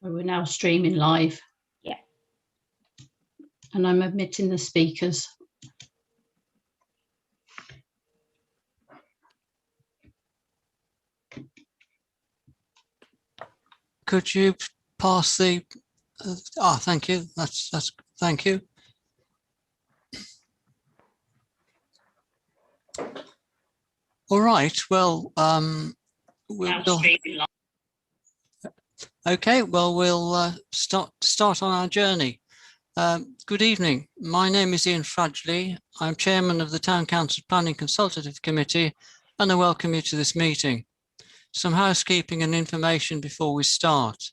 We're now streaming live. Yeah. And I'm admitting the speakers. Could you pass the, thank you. That's thank you. All right, well, okay, well, we'll start on our journey. Good evening. My name is Ian Fradgley. I'm chairman of the Town Council Planning Consultative Committee, and I welcome you to this meeting. Some housekeeping and information before we start.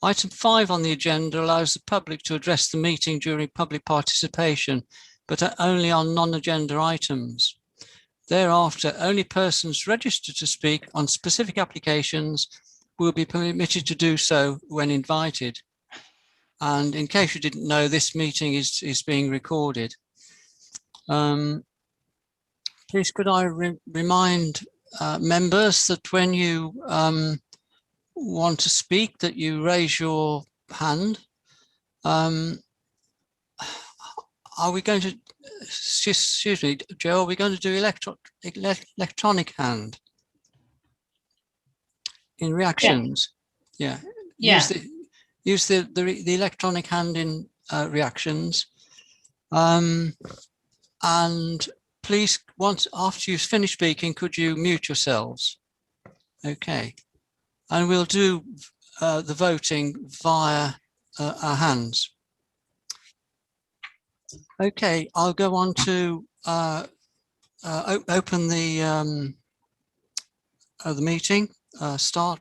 Item 5 on the agenda allows the public to address the meeting during public participation, but only on non-agenda items. Thereafter, only persons registered to speak on specific applications will be permitted to do so when invited. And in case you didn't know, this meeting is being recorded. Please could I remind members that when you want to speak, that you raise your hand. Are we going to, excuse me, Joe, are we going to do electronic hand in reactions? Yeah. Use the electronic hand in reactions. And please, after you've finished speaking, could you mute yourselves? Okay. And we'll do the voting via our hands. Okay, I'll go on to open the meeting. Start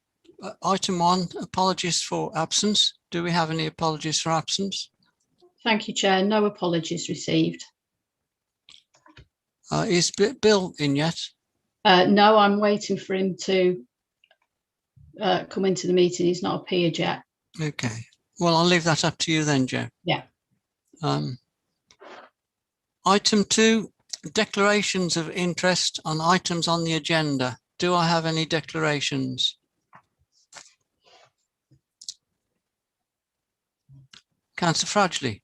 item 1, apologies for absence. Do we have any apologies for absence? Thank you, Chair. No apologies received. Is Bill in yet? No, I'm waiting for him to come into the meeting. He's not appeared yet. Okay. Well, I'll leave that up to you then, Joe. Yeah. Item 2, declarations of interest on items on the agenda. Do I have any declarations? Councillor Fradgley.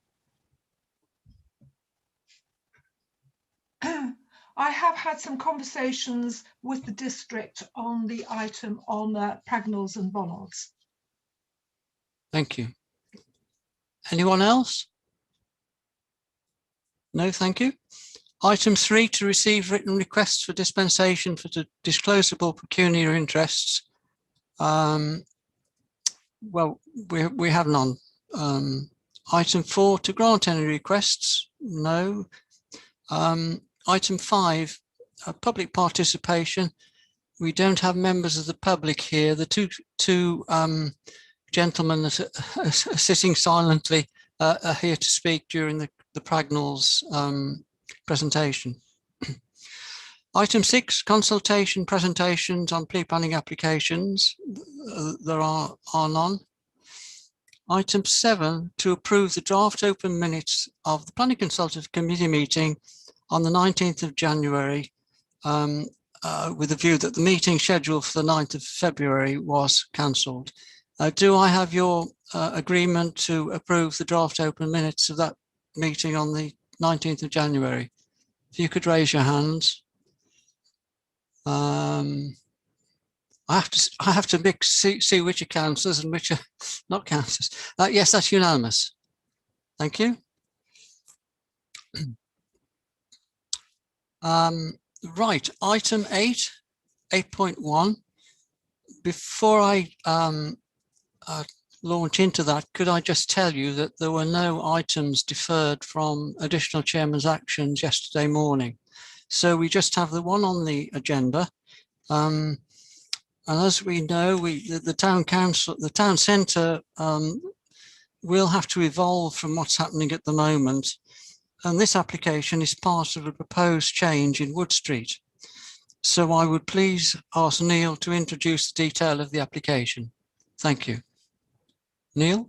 I have had some conversations with the district on the item on Pragnolls and Bonards. Thank you. Anyone else? No, thank you. Item 3, to receive written requests for dispensation for the disclosable pecuniary interests. Well, we have none. Item 4, to grant any requests. No. Item 5, public participation. We don't have members of the public here. The two gentlemen that are sitting silently are here to speak during the Pragnolls presentation. Item 6, consultation presentations on pre-planning applications. There are none. Item 7, to approve the draft open minutes of the Planning Consultative Committee meeting on the 19th of January, with a view that the meeting scheduled for the 9th of February was cancelled. Do I have your agreement to approve the draft open minutes of that meeting on the 19th of January? If you could raise your hands. I have to see which are councillors and which are not councillors. Yes, that's unanimous. Thank you. Right, item 8.1. Before I launch into that, could I just tell you that there were no items deferred from additional chairman's actions yesterday morning. So we just have the one on the agenda. And as we know, the town council, the town centre will have to evolve from what's happening at the moment. And this application is part of a proposed change in Wood Street. So I would please ask Neil to introduce the detail of the application. Thank you. Neil?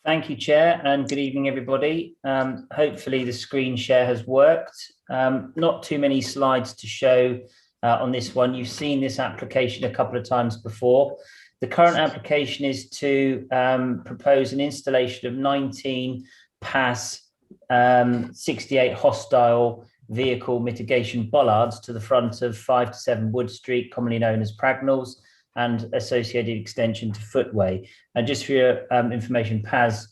Thank you, Chair, and good evening, everybody. Hopefully the screen share has worked. Not too many slides to show on this one. You've seen this application a couple of times before. The current application is to propose an installation of 19 PAS 68 hostile vehicle mitigation bollards to the front of 5 to 7 Wood Street, commonly known as Pragnells, and associated extension to Footway. And just for your information, PAS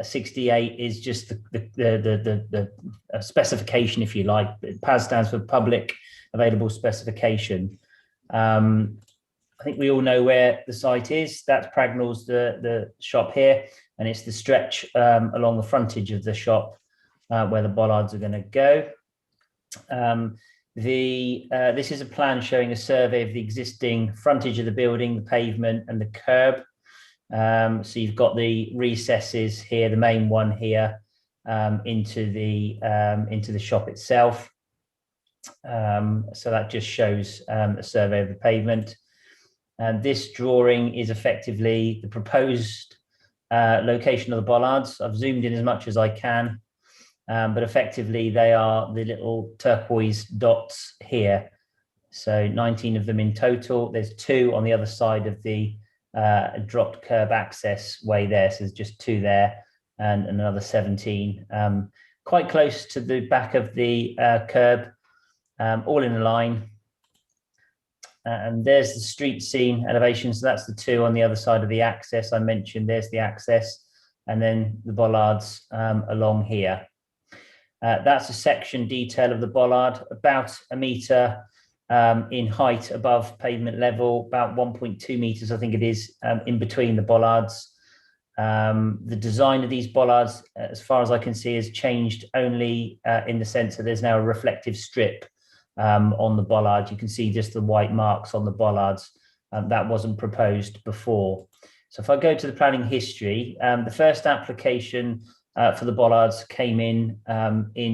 68 is just the specification, if you like. PAS stands for Public Available Specification. I think we all know where the site is. That's Pragnells, the shop here, and it's the stretch along the frontage of the shop where the bollards are going to go. This is a plan showing a survey of the existing frontage of the building, the pavement, and the curb. So you've got the recesses here, the main one here, into the shop itself. So that just shows a survey of the pavement. And this drawing is effectively the proposed location of the bollards. I've zoomed in as much as I can, but effectively they are the little turquoise dots here. So 19 of them in total. There's 2 on the other side of the dropped curb access way there. So there's just 2 there and another 17, quite close to the back of the curb, all in a line. And there's the street scene elevation. So that's the 2 on the other side of the access I mentioned. There's the access, and then the bollards along here. That's a section detail of the bollard, about 1 metre in height above pavement level, about 1.2 metres, I think it is, in between the bollards. The design of these bollards, as far as I can see, has changed only in the sense that there's now a reflective strip on the bollard. You can see just the white marks on the bollards. That wasn't proposed before. So if I go to the planning history, the first application for the bollards came in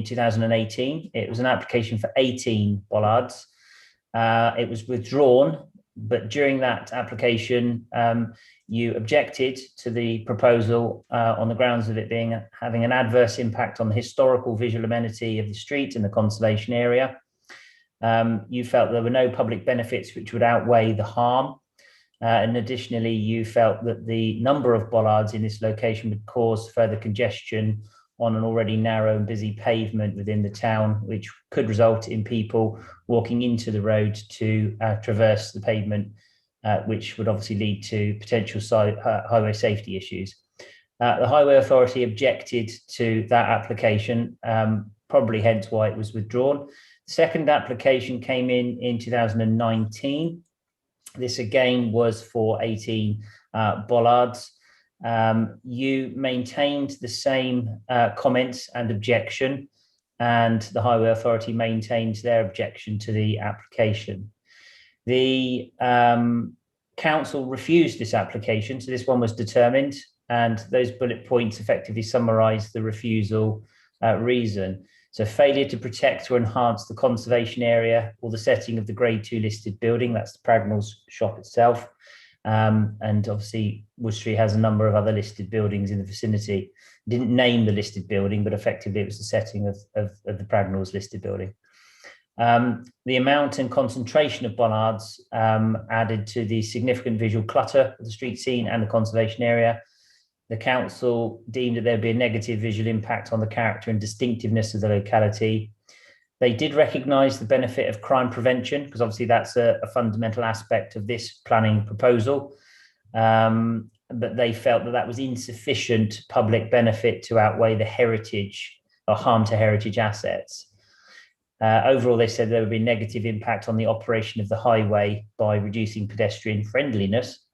2018. It was an application for 18 bollards. It was withdrawn, but during that application, you objected to the proposal on the grounds of it having an adverse impact on the historical visual amenity of the street and the conservation area. You felt there were no public benefits which would outweigh the harm. And additionally, you felt that the number of bollards in this location would cause further congestion on an already narrow and busy pavement within the town, which could result in people walking into the road to traverse the pavement, which would obviously lead to potential highway safety issues. The Highway Authority objected to that application, probably hence why it was withdrawn. The second application came in 2019. This again was for 18 bollards. You maintained the same comments and objection, and the Highway Authority maintained their objection to the application. The council refused this application, so this one was determined, and those bullet points effectively summarise the refusal reason. So failure to protect or enhance the conservation area or the setting of the Grade 2 listed building, that's the Pragnells shop itself. And obviously Wood Street has a number of other listed buildings in the vicinity. Didn't name the listed building, but effectively it was the setting of the Pragnells listed building. The amount and concentration of bollards added to the significant visual clutter of the street scene and the conservation area. The council deemed that there would be a negative visual impact on the character and distinctiveness of the locality. They did recognise the benefit of crime prevention, because obviously that's a fundamental aspect of this planning proposal. But they felt that that was insufficient public benefit to outweigh the heritage or harm to heritage assets. Overall, they said there would be a negative impact on the operation of the highway by reducing pedestrian friendliness.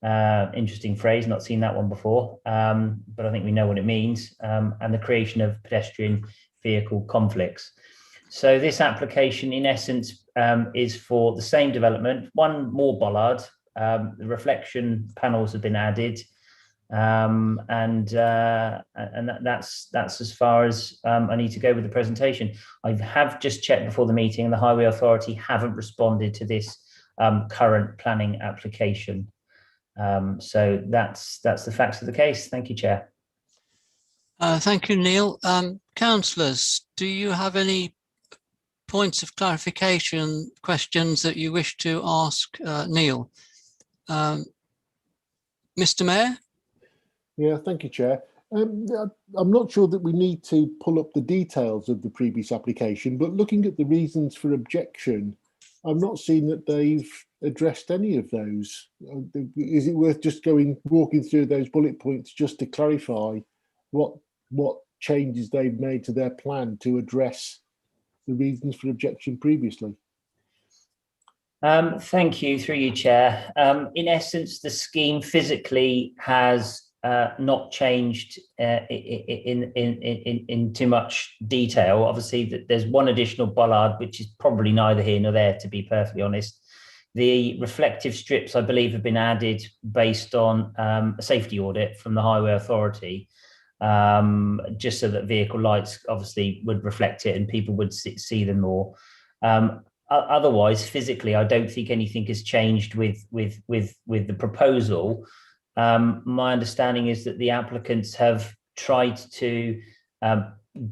Interesting phrase, not seen that one before, but I think we know what it means, and the creation of pedestrian vehicle conflicts. So this application, in essence, is for the same development, one more bollard. The reflection panels have been added, and that's as far as I need to go with the presentation. I have just checked before the meeting, and the Highway Authority haven't responded to this current planning application. So that's the facts of the case. Thank you, Chair. Thank you, Neil. Councillors, do you have any points of clarification, questions that you wish to ask Neil? Mr. Mayor? Yeah, thank you, Chair. I'm not sure that we need to pull up the details of the previous application, but looking at the reasons for objection, I'm not seeing that they've addressed any of those. Is it worth just walking through those bullet points just to clarify what changes they've made to their plan to address the reasons for objection previously? Thank you, through you, Chair. In essence, the scheme physically has not changed in too much detail. Obviously, there's one additional bollard, which is probably neither here nor there, to be perfectly honest. The reflective strips, I believe, have been added based on a safety audit from the Highway Authority, just so that vehicle lights obviously would reflect it and people would see them more. Otherwise, physically, I don't think anything has changed with the proposal. My understanding is that the applicants have tried to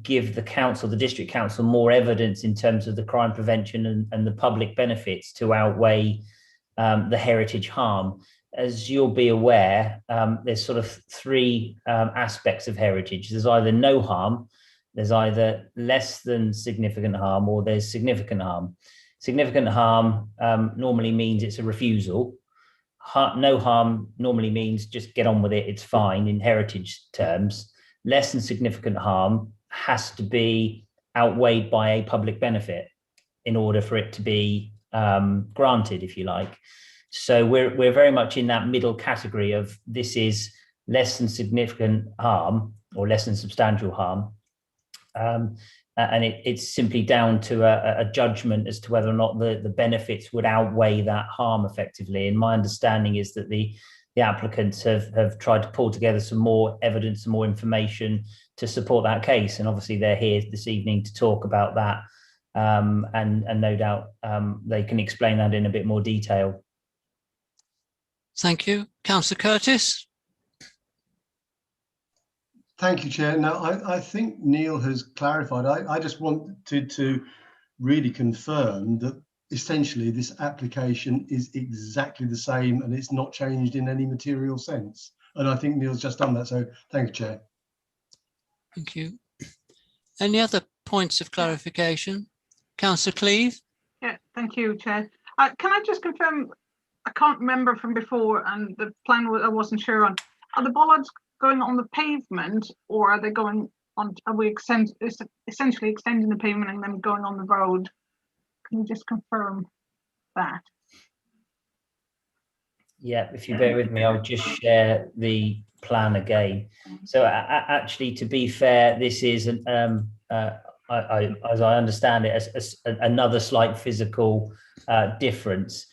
give the district council, more evidence in terms of the crime prevention and the public benefits to outweigh the heritage harm. As you'll be aware, there's sort of three aspects of heritage. There's either no harm, there's either less than significant harm, or there's significant harm. Significant harm normally means it's a refusal. No harm normally means just get on with it, it's fine in heritage terms. Less than significant harm has to be outweighed by a public benefit in order for it to be granted, if you like. So we're very much in that middle category of this is less than significant harm or less than substantial harm. And it's simply down to a judgment as to whether or not the benefits would outweigh that harm effectively. And my understanding is that the applicants have tried to pull together some more evidence, some more information to support that case. And obviously they're here this evening to talk about that. And no doubt they can explain that in a bit more detail. Thank you. Councillor Curtis? Thank you, Chair. Now, I think Neil has clarified. I just wanted to really confirm that essentially this application is exactly the same and it's not changed in any material sense. And I think Neil's just done that. So thank you, Chair. Thank you. Any other points of clarification? Councillor Cleeve? Yeah, thank you, Chair. Can I just confirm, I can't remember from before and the plan I wasn't sure on, are the bollards going on the pavement, or are they going on, are we essentially extending the pavement and then going on the road? Can you just confirm that? Yeah, if you bear with me, I'll just share the plan again. So actually, to be fair, this is as I understand it, as another slight physical difference.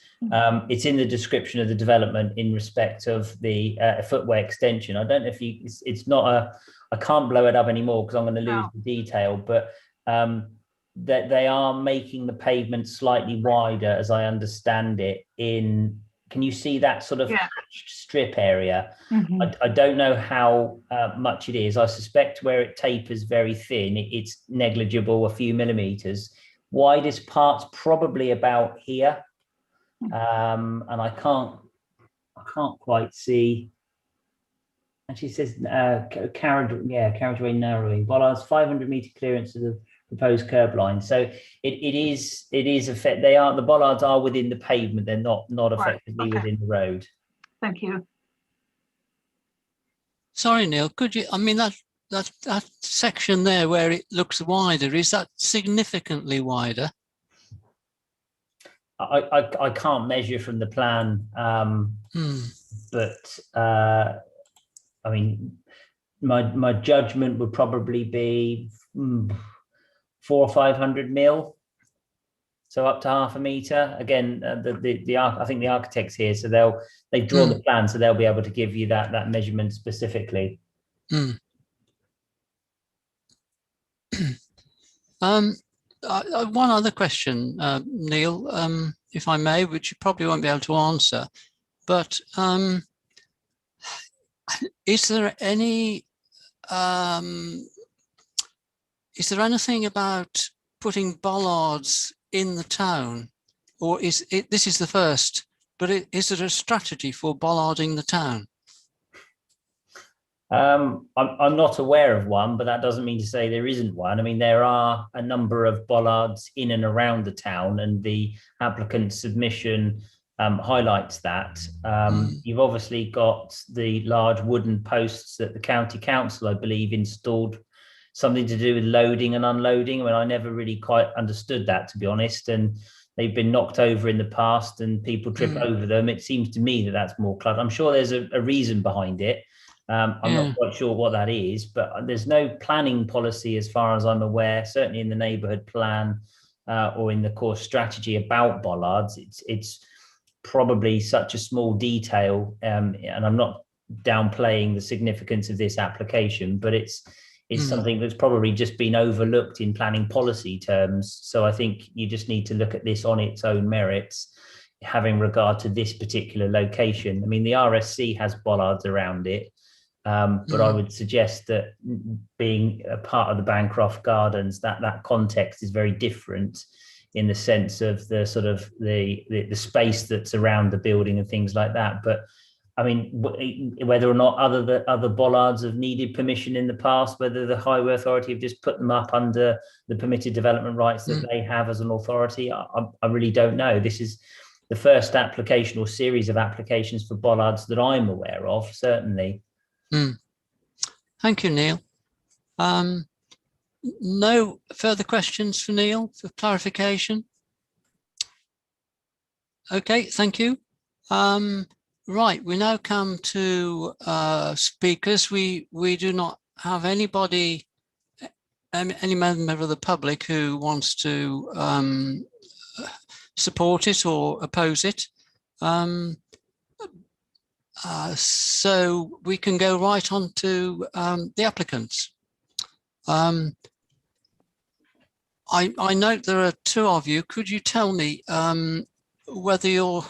It's in the description of the development in respect of the footway extension. I don't know if it's not I can't blow it up anymore because I'm going to lose the detail, but that they are making the pavement slightly wider, as I understand it. Can you see that sort of strip area? Mm-hmm. I don't know how much it is. I suspect where it tapers very thin, it's negligible, a few millimeters. Widest part's probably about here. And I can't quite see. Actually, it says carriageway narrowing. Bollards 500 meter clearance of the proposed curb line. So it is the bollards are within the pavement. They're not effectively within the road. Thank you. Sorry, Neil. Could you? I mean that section there where it looks wider, is that significantly wider? I can't measure from the plan, but I mean, my judgment would probably be 400 or 500 mil, so up to half a meter. Again, I think the architect's here, so they've drawn the plan, so they'll be able to give you that measurement specifically. One other question, Neil, if I may, which you probably won't be able to answer, but is there anything about putting bollards in the town, or this is the first, but is there a strategy for bollarding the town? I'm not aware of one, but that doesn't mean to say there isn't one. I mean, there are a number of bollards in and around the town, and the applicant's submission highlights that. You've obviously got the large wooden posts that the county council, I believe, installed, something to do with loading and unloading. I mean, I never really quite understood that, to be honest, and they've been knocked over in the past and people trip over them. It seems to me that that's more clutter. I'm sure there's a reason behind it. I'm not quite sure what that is, but there's no planning policy as far as I'm aware, certainly in the neighbourhood plan or in the core strategy about bollards. It's probably such a small detail, and I'm not downplaying the significance of this application, but it's something that's probably just been overlooked in planning policy terms. So I think you just need to look at this on its own merits, having regard to this particular location. I mean, the RSC has bollards around it. But I would suggest that being a part of the Bancroft Gardens, that context is very different in the sense of the sort of the space that's around the building and things like that. But I mean, whether or not other bollards have needed permission in the past, whether the Highway Authority have just put them up under the permitted development rights that they have as an authority, I really don't know. This is the first application or series of applications for bollards that I'm aware of, certainly. Thank you, Neil. No further questions for Neil for clarification? Okay, thank you. Right, we now come to speakers. We do not have anybody, any member of the public who wants to support it or oppose it. So we can go right on to the applicants. I note there are two of you. Could you tell me whether you're,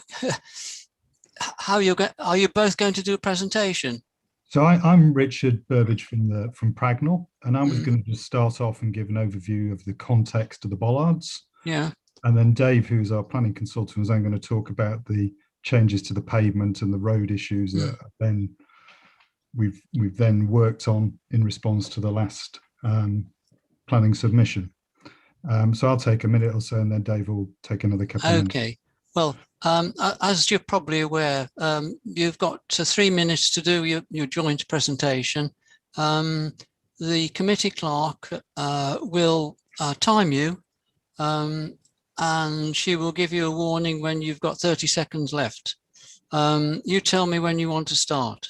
are you both going to do a presentation? So I'm Richard Burbage from Pragnell, and I was going to just start off and give an overview of the context of the bollards. Yeah. And then Dave, who's our planning consultant, was then going to talk about the changes to the pavement and the road issues that then we've then worked on in response to the last planning submission. So I'll take a minute or so, and then Dave will take another couple of minutes. Okay. Well, as you're probably aware, you've got 3 minutes to do your joint presentation. The committee clerk will time you, and she will give you a warning when you've got 30 seconds left. You tell me when you want to start.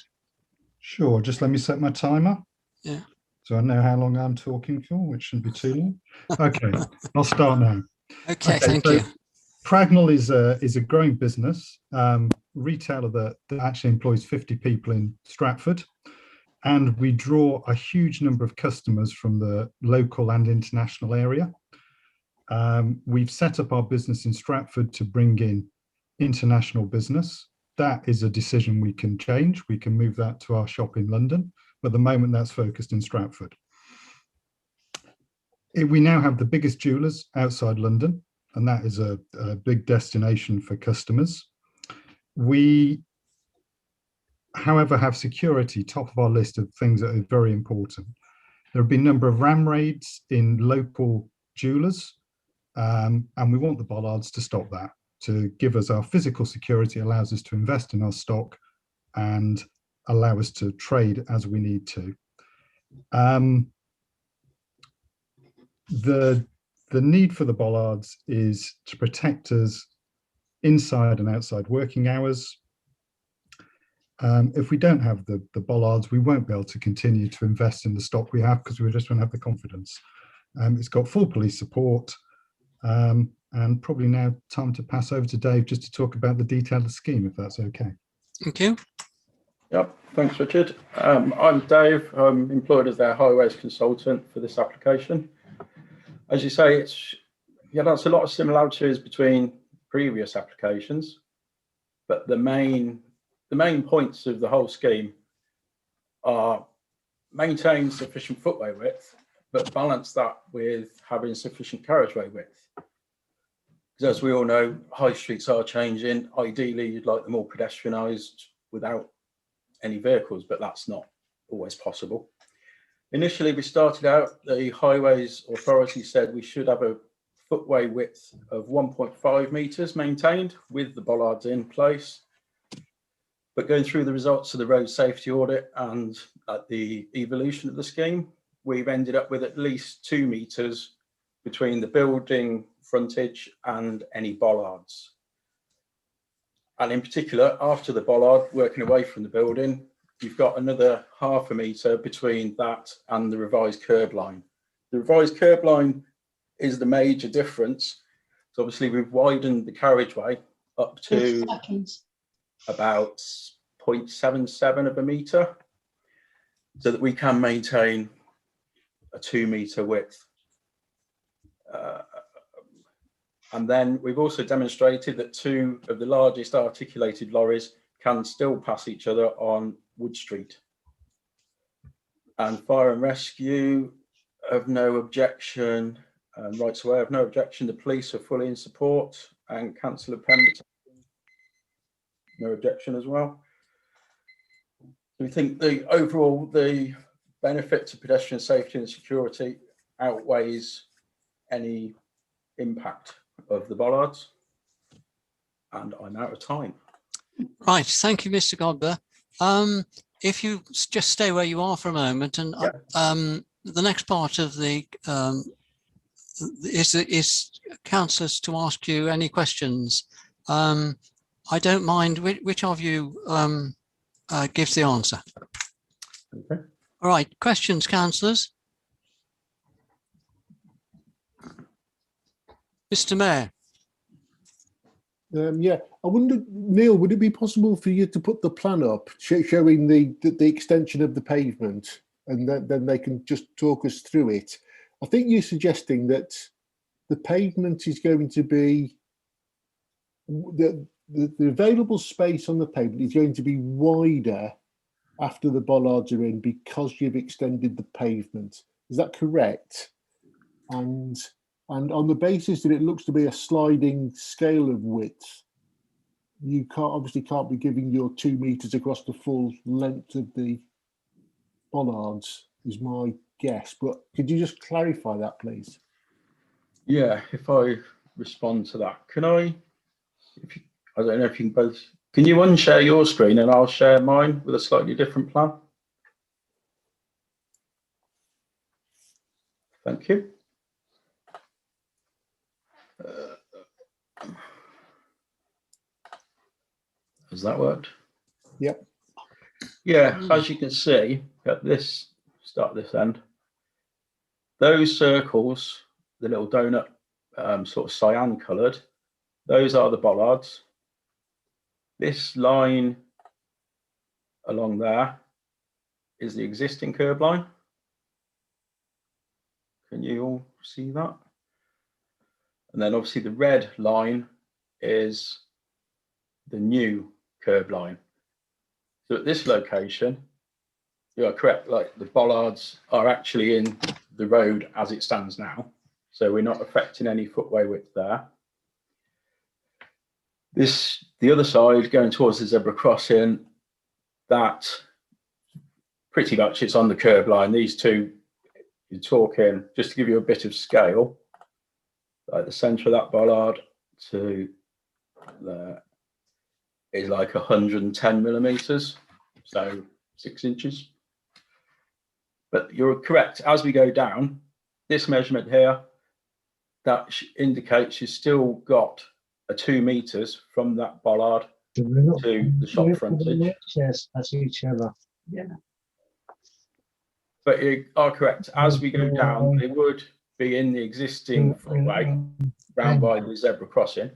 Sure, just let me set my timer. Yeah. So I know how long I'm talking for, which shouldn't be too long. Okay, I'll start now. Okay, thank you. Pragnell is a growing business, retailer that actually employs 50 people in Stratford. And we draw a huge number of customers from the local and international area. We've set up our business in Stratford to bring in international business. That is a decision we can change. We can move that to our shop in London, but at the moment that's focused in Stratford. We now have the biggest jewellers outside London, and that is a big destination for customers. We, however, have security top of our list of things that are very important. There have been a number of ram raids in local jewellers, and we want the bollards to stop that. To give us our physical security allows us to invest in our stock and allow us to trade as we need to. The need for the bollards is to protect us inside and outside working hours. If we don't have the bollards, we won't be able to continue to invest in the stock we have because we just won't have the confidence. It's got full police support. And probably now time to pass over to Dave just to talk about the detail of the scheme, if that's okay. Thank you. Yep, thanks, Richard. I'm Dave. I'm employed as their highways consultant for this application. As you say, that's a lot of similarities between previous applications, but the main points of the whole scheme are maintain sufficient footway width, but balance that with having sufficient carriageway width. Because as we all know, high streets are changing. Ideally, you'd like them all pedestrianised without any vehicles, but that's not always possible. Initially, we started out, the Highways Authority said we should have a footway width of 1.5 metres maintained with the bollards in place. But going through the results of the road safety audit and at the evolution of the scheme, we've ended up with at least 2 metres between the building frontage and any bollards. And in particular, after the bollard, working away from the building, you've got another ½ a metre between that and the revised curb line. The revised curb line is the major difference. So obviously we've widened the carriageway up to about 0.77 of a metre so that we can maintain a 2 metre width. And then we've also demonstrated that 2 of the largest articulated lorries can still pass each other on Wood Street. And fire and rescue have no objection, and rights away have no objection. The police are fully in support, and Councillor Pemberton, no objection as well. We think the overall, the benefit to pedestrian safety and security outweighs any impact of the bollards. And I'm out of time. Right, thank you, Mr. Godber. If you just stay where you are for a moment, and the next part of the is councillors to ask you any questions. I don't mind which of you gives the answer. Okay. All right, questions, councillors? Mr. Mayor. Yeah, I wonder, Neil, would it be possible for you to put the plan up showing the extension of the pavement, and then they can just talk us through it? I think you're suggesting that the pavement is going to be, the available space on the pavement is going to be wider after the bollards are in because you've extended the pavement. Is that correct? And on the basis that it looks to be a sliding scale of width, you obviously can't be giving your 2 metres across the full length of the bollards, is my guess. But could you just clarify that, please? Yeah, if I respond to that, can I don't know if you can both, can you unshare your screen and I'll share mine with a slightly different plan? Thank you. Has that worked? Yep. Yeah, as you can see at this start this end, those circles, the little donut sort of cyan coloured, those are the bollards. This line along there is the existing curb line. Can you all see that? And then obviously the red line is the new curb line. So at this location, you are correct, like the bollards are actually in the road as it stands now. So we're not affecting any footway width there. The other side going towards the zebra crossing, that pretty much it's on the curb line. These two, you're talking, just to give you a bit of scale, like the centre of that bollard to there is like 110 millimetres, so 6 inches. But you're correct, as we go down, this measurement here, that indicates you've still got a 2 metres from that bollard to the shop frontage. Yeah. But you are correct, as we go down, they would be in the existing footway round by the zebra crossing.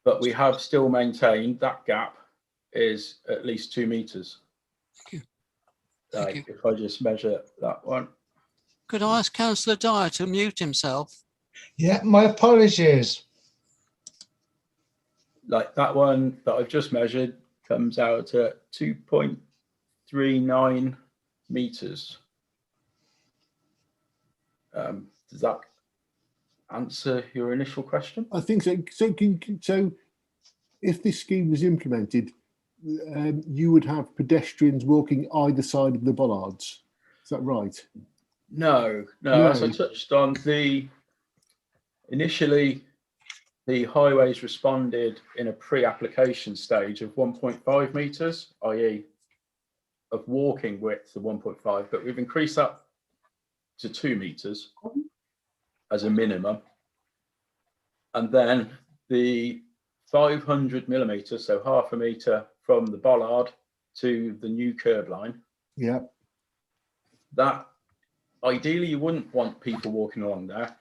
But we have still maintained that gap is at least 2 metres. Thank you. If I just measure that one. Could I ask Councillor Dyer to mute himself? Yeah, my apologies. Like that one that I've just measured comes out at 2.39 metres. Does that answer your initial question? I think so. So if this scheme was implemented, you would have pedestrians walking either side of the bollards. Is that right? No, No. as I touched on, initially the highways responded in a pre-application stage of 1.5 metres, i.e. of walking width of 1.5, but we've increased that to 2 metres as a minimum. And then the 500 millimetres, so half a metre from the bollard to the new curb line. Yeah. That ideally you wouldn't want people walking along there,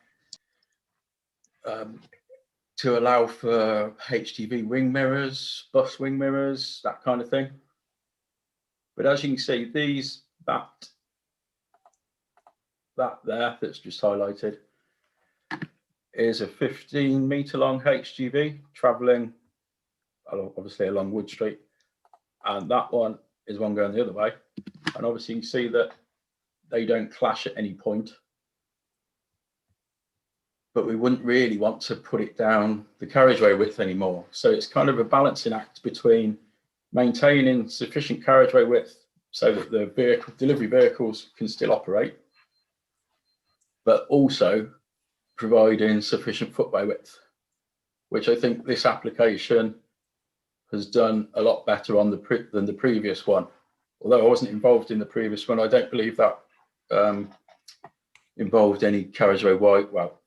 to allow for HGV wing mirrors, bus wing mirrors, that kind of thing. But as you can see, that there that's just highlighted is a 15-metre long HGV travelling obviously along Wood Street, and that one is one going the other way. And obviously you can see that they don't clash at any point, but we wouldn't really want to put it down the carriageway width anymore. So it's kind of a balancing act between maintaining sufficient carriageway width so that the delivery vehicles can still operate, but also providing sufficient footway width, which I think this application has done a lot better on than the previous one. Although I wasn't involved in the previous one, I don't believe that involved any carriageway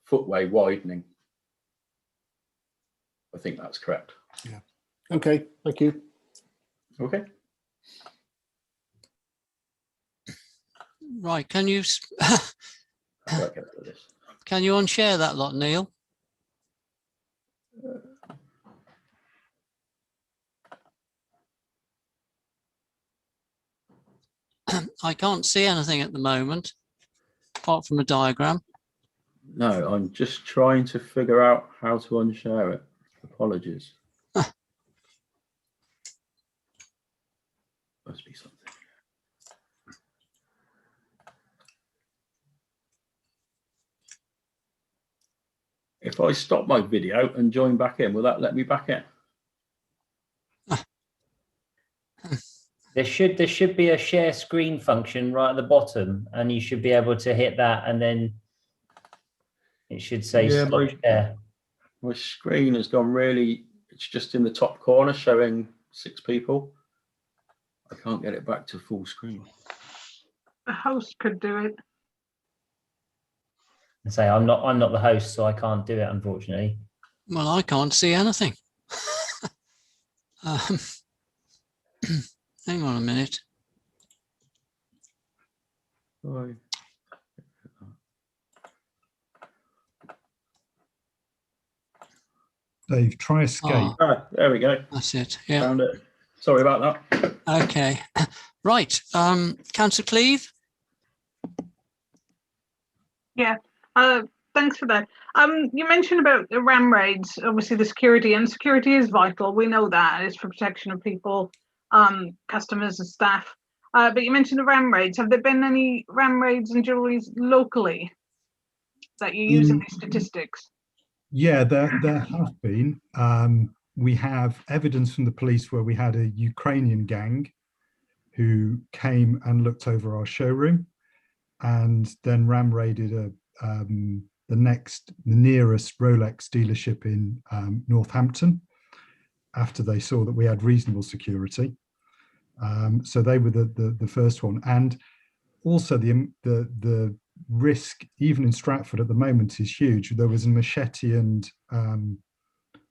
footway widening. I think that's correct. Yeah. Okay, thank you. Okay. Right, can you can you unshare that lot, Neil? I can't see anything at the moment, apart from a diagram. No, I'm just trying to figure out how to unshare it. Apologies. Must be something. If I stop my video and join back in, will that let me back in? There should be a share screen function right at the bottom, and you should be able to hit that, and then it should say stop share. My screen has gone really, it's just in the top corner showing 6 people. I can't get it back to full screen. The host could do it. And say I'm not the host, so I can't do it, unfortunately. Well, I can't see anything. Hang on a minute. Sorry. Dave, try escape. There we go. That's it. Yeah. Found it. Sorry about that. Okay. Right. Councillor Cleave. Yeah. Thanks for that. You mentioned about the ram raids, obviously the security, and security is vital. We know that it's for protection of people, customers and staff. But you mentioned the ram raids. Have there been any ram raids and jewelries locally that you use in these statistics? Yeah, there have been. We have evidence from the police where we had a Ukrainian gang who came and looked over our showroom and then ram raided the nearest Rolex dealership in Northampton after they saw that we had reasonable security. So they were the first one. And also the risk, even in Stratford at the moment, is huge. There was a machete and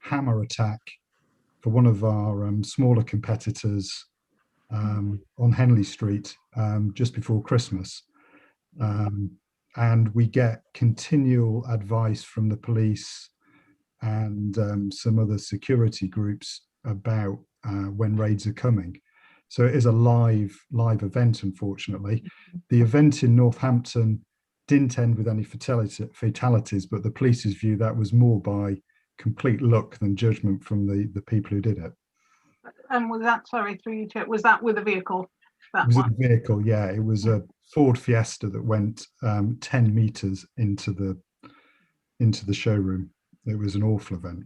hammer attack for one of our smaller competitors on Henley Street just before Christmas. And we get continual advice from the police and some other security groups about when raids are coming. So it is a live event, unfortunately. The event in Northampton didn't end with any fatalities, but the police's view that was more by complete luck than judgment from the people who did it. And was that, sorry, through you, was that with a vehicle? It was a vehicle, yeah. It was a Ford Fiesta that went 10 meters into the showroom. It was an awful event.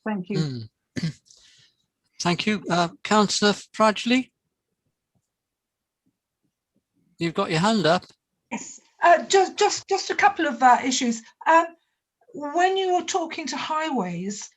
Thank you. Thank you. Councillor Fradgley, you've got your hand up. Yes, just a couple of issues. When you were talking to highways,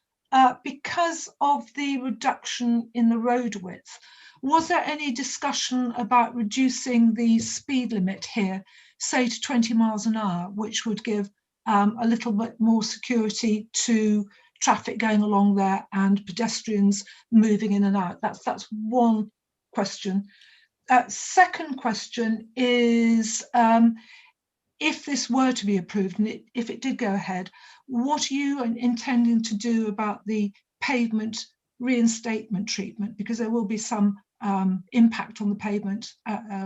because of the reduction in the road width, was there any discussion about reducing the speed limit here, say to 20 miles an hour, which would give a little bit more security to traffic going along there and pedestrians moving in and out? That's one question. Second question is, if this were to be approved and if it did go ahead, what are you intending to do about the pavement reinstatement treatment? Because there will be some impact on the pavement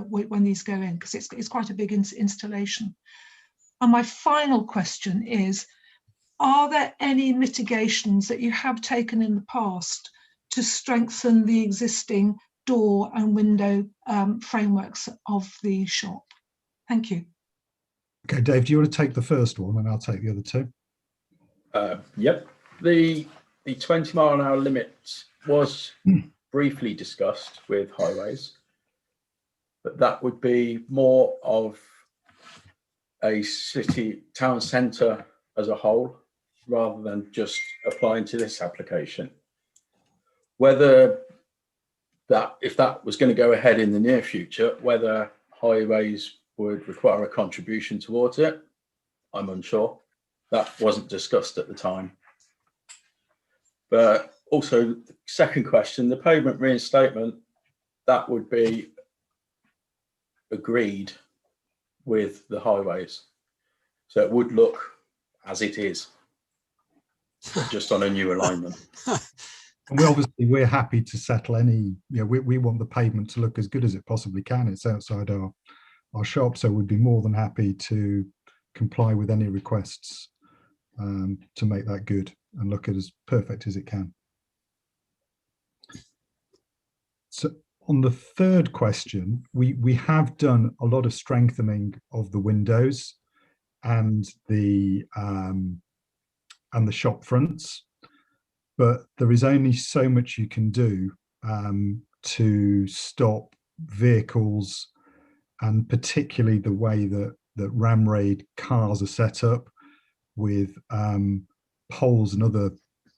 when these go in, because it's quite a big installation. And my final question is, are there any mitigations that you have taken in the past to strengthen the existing door and window frameworks of the shop? Thank you. Okay, Dave, do you want to take the first one and I'll take the other two? Yep. The 20 mile an hour limit was briefly discussed with highways, but that would be more of a city town centre as a whole, rather than just applying to this application. Whether that, if that was going to go ahead in the near future, whether highways would require a contribution towards it, I'm unsure. That wasn't discussed at the time. But also, the second question, the pavement reinstatement, that would be agreed with the highways. So it would look as it is, just on a new alignment. And we're happy to settle any, we want the pavement to look as good as it possibly can. It's outside our shop, so we'd be more than happy to comply with any requests to make that good and look as perfect as it can. So on the third question, we have done a lot of strengthening of the windows and the shop fronts, but there is only so much you can do to stop vehicles, and particularly the way that Ramraid cars are set up with poles and other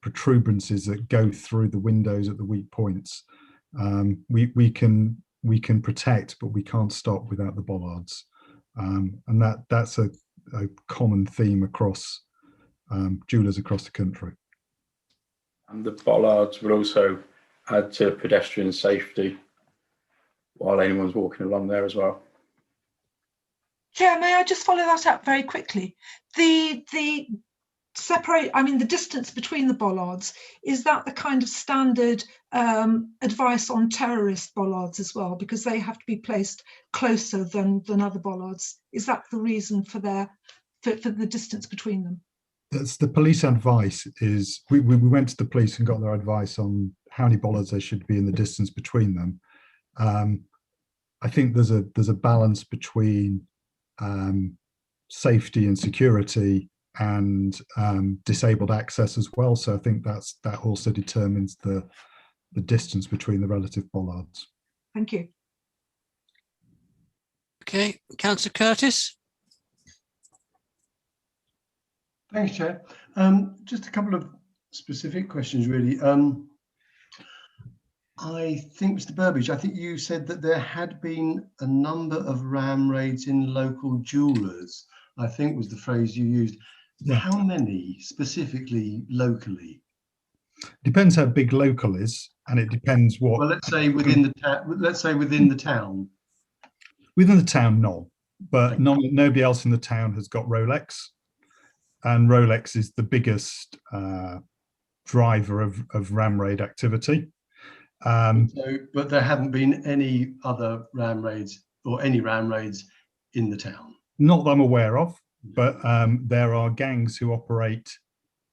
protuberances that go through the windows at the weak points. We can protect, but we can't stop without the bollards, and that's a common theme across jewellers across the country. And the bollards would also add to pedestrian safety while anyone's walking along there as well. Chair, may I just follow that up very quickly? The distance between the bollards, is that the kind of standard advice on terrorist bollards as well? Because they have to be placed closer than other bollards. Is that the reason for the distance between them? That's the police advice. Is we went to the police and got their advice on how many bollards there should be in the distance between them. I think there's a balance between safety and security and disabled access as well. So I think that also determines the distance between the relative bollards. Thank you. Okay, Councillor Curtis. Thanks, Chair. Just a couple of specific questions, really. I think, Mr. Burbage, I think you said that there had been a number of ram raids in local jewellers, I think was the phrase you used. Yeah. How many specifically locally? Depends how big local is, and it depends what. Well, let's say within the town. Within the town, no, but nobody else in the town has got Rolex, and Rolex is the biggest driver of ram raid activity. But there haven't been any other ram raids or any ram raids in the town? Not that I'm aware of, but there are gangs who operate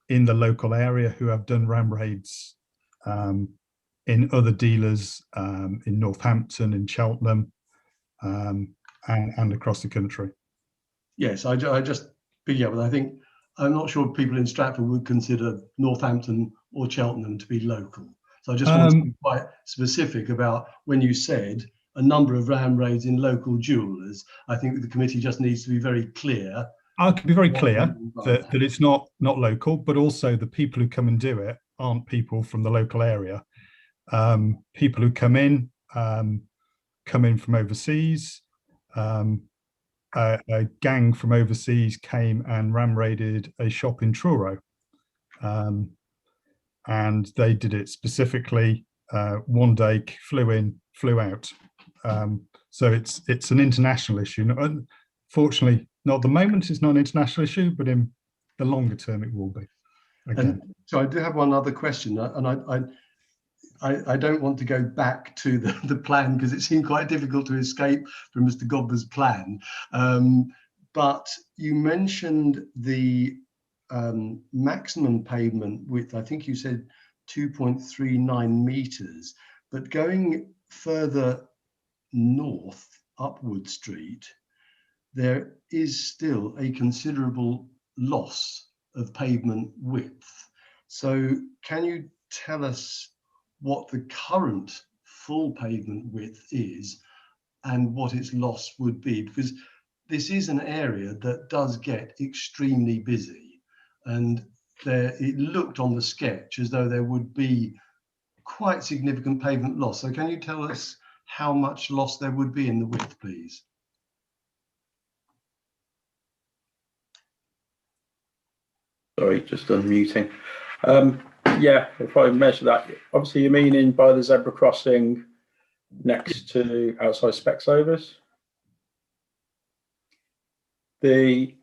in the local area who have done ram raids in other dealers in Northampton, in Cheltenham, and across the country. Yes, but I think I'm not sure people in Stratford would consider Northampton or Cheltenham to be local. So I just want to be quite specific about when you said a number of ram raids in local jewellers. I think that the committee just needs to be very clear. I can be very clear that it's not local, but also the people who come and do it aren't people from the local area. People who come in from overseas. A gang from overseas came and ram raided a shop in Truro, and they did it specifically. One day, flew in, flew out. So it's an international issue. Unfortunately, not at the moment. It's not an international issue, but in the longer term, it will be. Again. And so I do have one other question, and I don't want to go back to the plan because it seemed quite difficult to escape from Mr. Godber's plan. But you mentioned the maximum pavement width. I think you said 2.39 meters, but going further north up Wood Street, there is still a considerable loss of pavement width. So can you tell us what the current full pavement width is and what its loss would be? Because this is an area that does get extremely busy, and it looked on the sketch as though there would be quite significant pavement loss. So can you tell us how much loss there would be in the width, please? Sorry, just unmuting. Yeah, if I measure that, obviously you're meaning by the zebra crossing next to outside Specsavers. The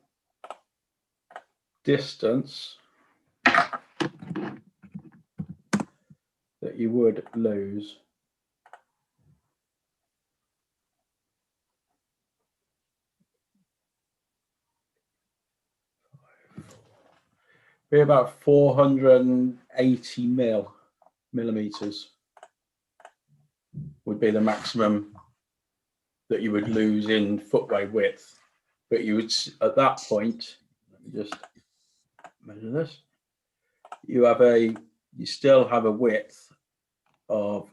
distance that you would lose be about 480 millimeters would be the maximum that you would lose in footway width. But you would, at that point, let me just measure this. You still have a width of,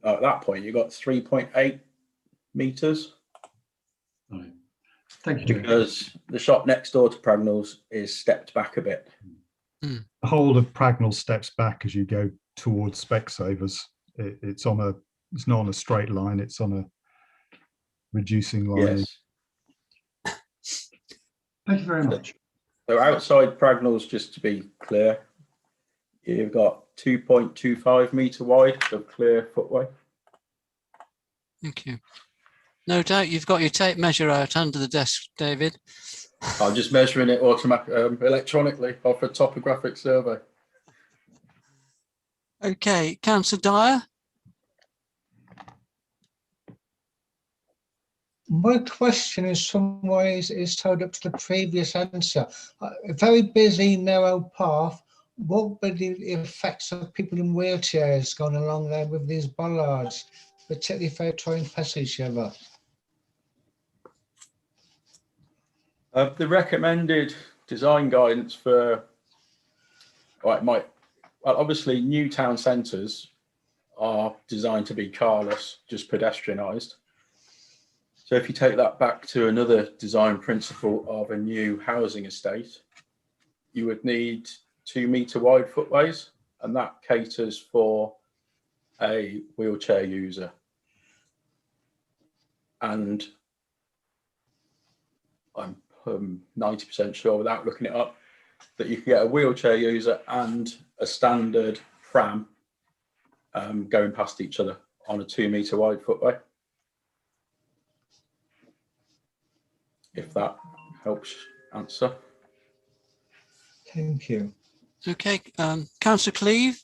at that point, you've got 3.8 meters. Right. Thank you. Because the shop next door to Pragnall's is stepped back a bit. The whole of Pragnall steps back as you go towards Specsavers. It's not on a straight line, it's on a reducing line. Yes. Thank you very much. So outside Pragnall's, just to be clear, you've got 2.25 metre wide of clear footway. Thank you. No doubt you've got your tape measure out under the desk, David. I'm just measuring it electronically off a topographic survey. Okay, Councillor Dyer. My question in some ways is tied up to the previous answer. A very busy, narrow path. What would be the effects of people in wheelchairs going along there with these bollards, particularly if they're trying to pass each other? The recommended design guidance for, obviously new town centres are designed to be carless, just pedestrianised. So if you take that back to another design principle of a new housing estate, you would need 2 metre wide footways, and that caters for a wheelchair user. And I'm 90% sure, without looking it up, that you can get a wheelchair user and a standard pram going past each other on a 2 metre wide footway. If that helps answer. Thank you. Okay, Councillor Cleeve.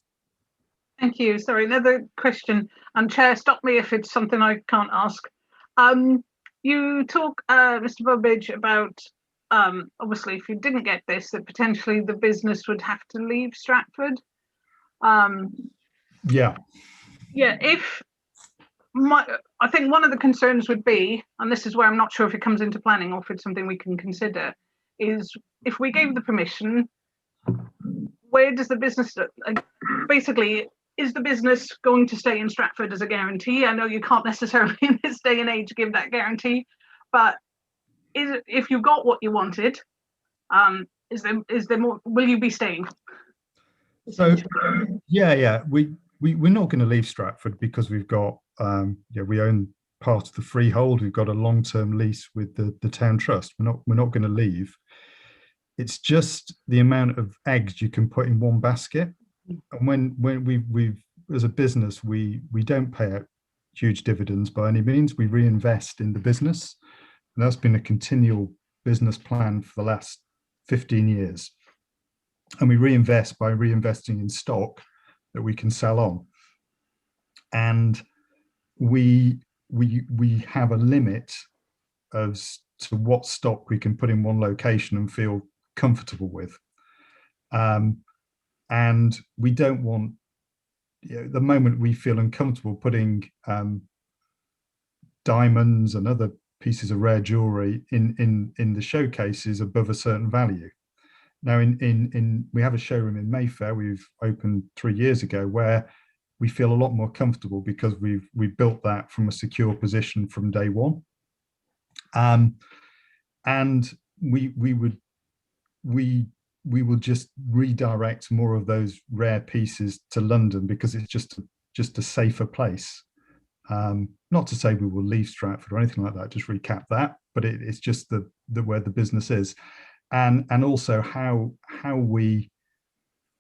Thank you. Sorry, another question. And Chair, stop me if it's something I can't ask. You talk, Mr. Burbidge, about obviously if you didn't get this, that potentially the business would have to leave Stratford. Yeah. Yeah, I think one of the concerns would be, and this is where I'm not sure if it comes into planning or if it's something we can consider, is if we gave the permission where does the business, basically, is the business going to stay in Stratford as a guarantee? I know you can't necessarily in this day and age give that guarantee, but if you got what you wanted, is there more? Will you be staying? So yeah, we're not going to leave Stratford because we've got we own part of the freehold. We've got a long-term lease with the town trust. We're not going to leave. It's just the amount of eggs you can put in one basket. And when we've as a business, we don't pay out huge dividends by any means. We reinvest in the business, and that's been a continual business plan for the last 15 years. And we reinvest by reinvesting in stock that we can sell on. And we have a limit as to what stock we can put in one location and feel comfortable with. And we don't want, the moment we feel uncomfortable putting diamonds and other pieces of rare jewelry in the showcases above a certain value. Now, we have a showroom in Mayfair we've opened 3 years ago where we feel a lot more comfortable because we've built that from a secure position from day one. And we will just redirect more of those rare pieces to London because it's just a safer place. Not to say we will leave Stratford or anything like that, just recap that, but it's just the where the business is. And also how we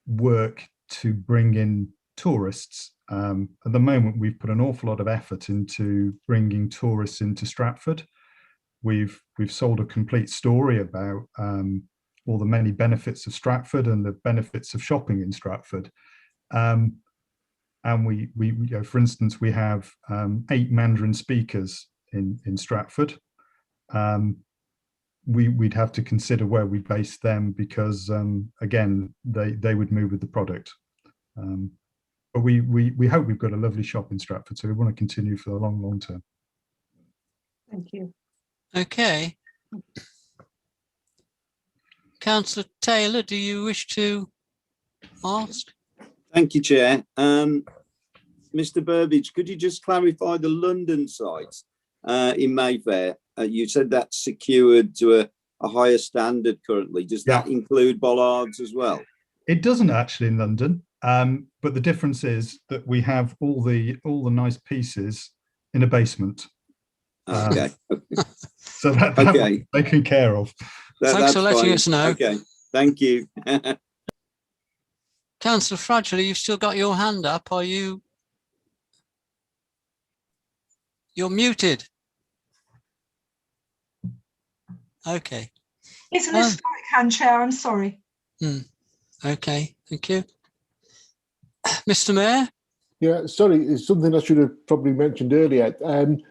work to bring in tourists. At the moment, we've put an awful lot of effort into bringing tourists into Stratford. We've sold a complete story about all the many benefits of Stratford and the benefits of shopping in Stratford. And we for instance, we have 8 Mandarin speakers in Stratford. We'd have to consider where we base them because again, they would move with the product. But we hope we've got a lovely shop in Stratford, so we want to continue for the long term. Thank you. Okay. Councillor Taylor, do you wish to ask? Thank you, Chair. Mr. Burbidge, could you just clarify the London site in Mayfair? You said that's secured to a higher standard currently. Does that include bollards as well? It doesn't actually in London, but the difference is that we have all the nice pieces in a basement. Okay. So that okay. taken care of. Thanks for letting us know. Okay, thank you. Councillor Fradgley, you've still got your hand up. Are you? You're muted. Okay. It's an historic hand, Chair. I'm sorry. Okay, thank you. Mr. Mayor? Yeah, sorry, it's something I should have probably mentioned earlier.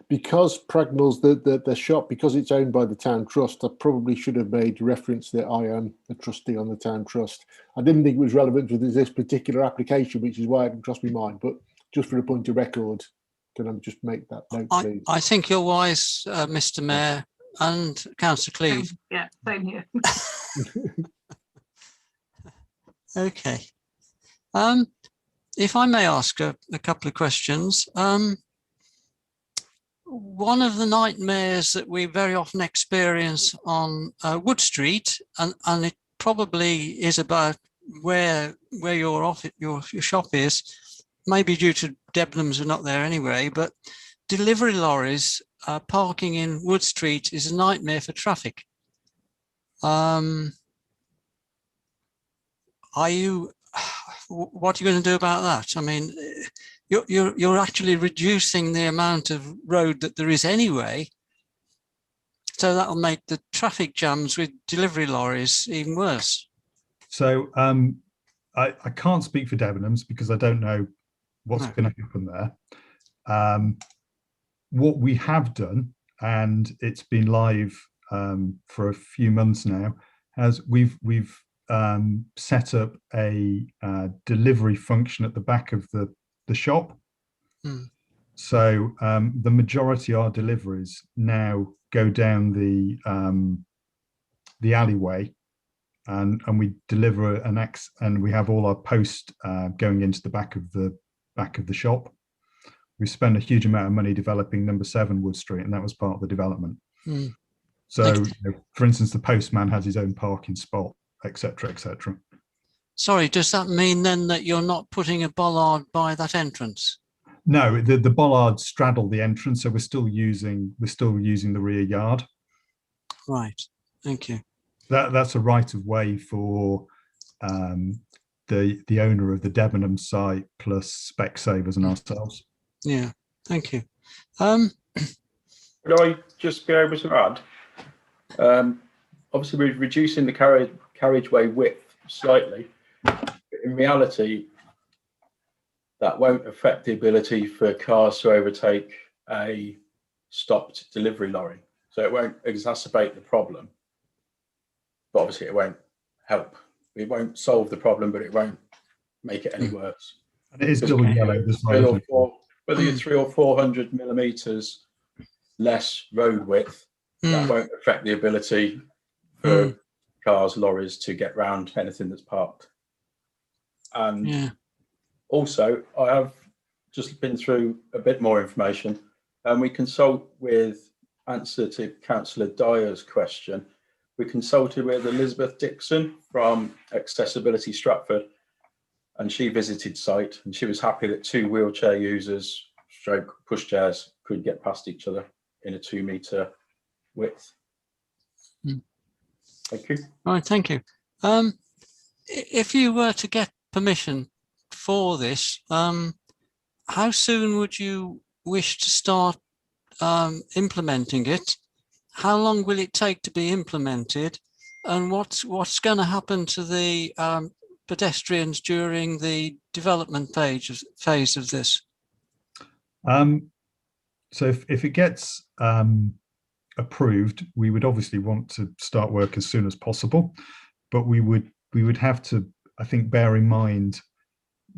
Because Pragnell's the shop, because it's owned by the town trust, I probably should have made reference that I am a trustee on the town trust. I didn't think it was relevant to this particular application, which is why it didn't cross my mind. But just for a point of record, can I just make that note, please? I think you're wise, Mr. Mayor, and Councillor Cleeve. Yeah, same here. Okay. If I may ask a couple of questions, one of the nightmares that we very often experience on Wood Street, and it probably is about where your shop is, maybe due to Debenhams are not there anyway, but delivery lorries parking in Wood Street is a nightmare for traffic. What are you going to do about that? I mean, you're actually reducing the amount of road that there is anyway, so that'll make the traffic jams with delivery lorries even worse. So I can't speak for Debenhams because I don't know what's going to happen there. What we have done, and it's been live for a few months now, as we've set up a delivery function at the back of the shop. So the majority of our deliveries now go down the alleyway and we deliver and we have all our post going into the back of the shop. We spent a huge amount of money developing number 7 Wood Street, and that was part of the development. So, you know, for instance, the postman has his own parking spot, etc., etc. Sorry, does that mean then that you're not putting a bollard by that entrance? No, the bollards straddle the entrance, so we're still using the rear yard. Right. Thank you. That's a right of way for the owner of the Debenham site plus Specsavers and ourselves. Yeah. Thank you. Could I just be able to add? Obviously, we're reducing the carriageway width slightly. But in reality, that won't affect the ability for cars to overtake a stopped delivery lorry. So it won't exacerbate the problem. But obviously, it won't help. It won't solve the problem, but it won't make it any worse. And it is double yellow. Whether you're 300 or 400 millimeters less road width, that won't affect the ability for cars, lorries to get round anything that's parked. And also, I have just been through a bit more information, and we consult with answer to Councillor Dyer's question. We consulted with Elizabeth Dixon from Accessibility Stratford, and she visited site, and she was happy that 2 wheelchair users, stroke pushchairs, could get past each other in a 2 metre width. Thank you. All right, thank you. If you were to get permission for this, how soon would you wish to start implementing it? How long will it take to be implemented? And what's going to happen to the pedestrians during the development phase of this? So if it gets approved, we would obviously want to start work as soon as possible, but we would have to, I think, bear in mind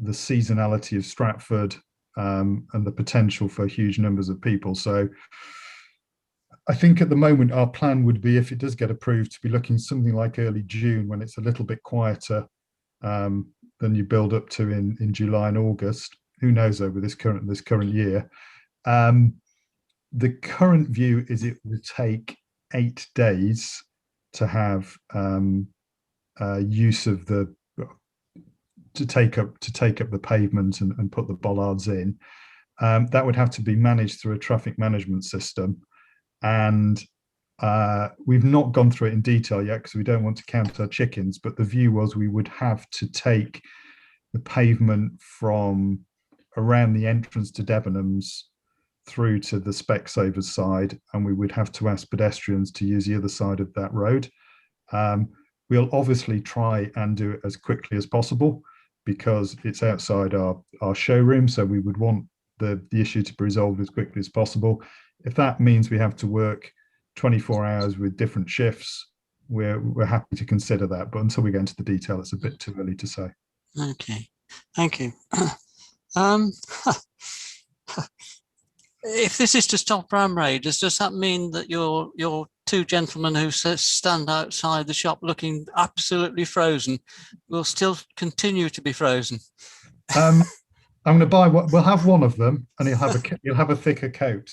the seasonality of Stratford and the potential for huge numbers of people. So I think at the moment our plan would be, if it does get approved, to be looking something like early June, when it's a little bit quieter than you build up to in July and August. Who knows over this current year. The current view is it will take 8 days to have use of to take up the pavement and put the bollards in. That would have to be managed through a traffic management system, and we've not gone through it in detail yet because we don't want to count our chickens, but the view was we would have to take the pavement from around the entrance to Debenhams through to the Specsavers side, and we would have to ask pedestrians to use the other side of that road. We'll obviously try and do it as quickly as possible because it's outside our showroom, so we would want the issue to be resolved as quickly as possible. If that means we have to work 24 hours with different shifts, we're happy to consider that, but until we get into the detail, it's a bit too early to say. Okay, thank you. If this is to stop ram raiders, does that mean that your 2 gentlemen who stand outside the shop looking absolutely frozen will still continue to be frozen? I'm going to buy one. We'll have one of them, and he'll have a thicker coat.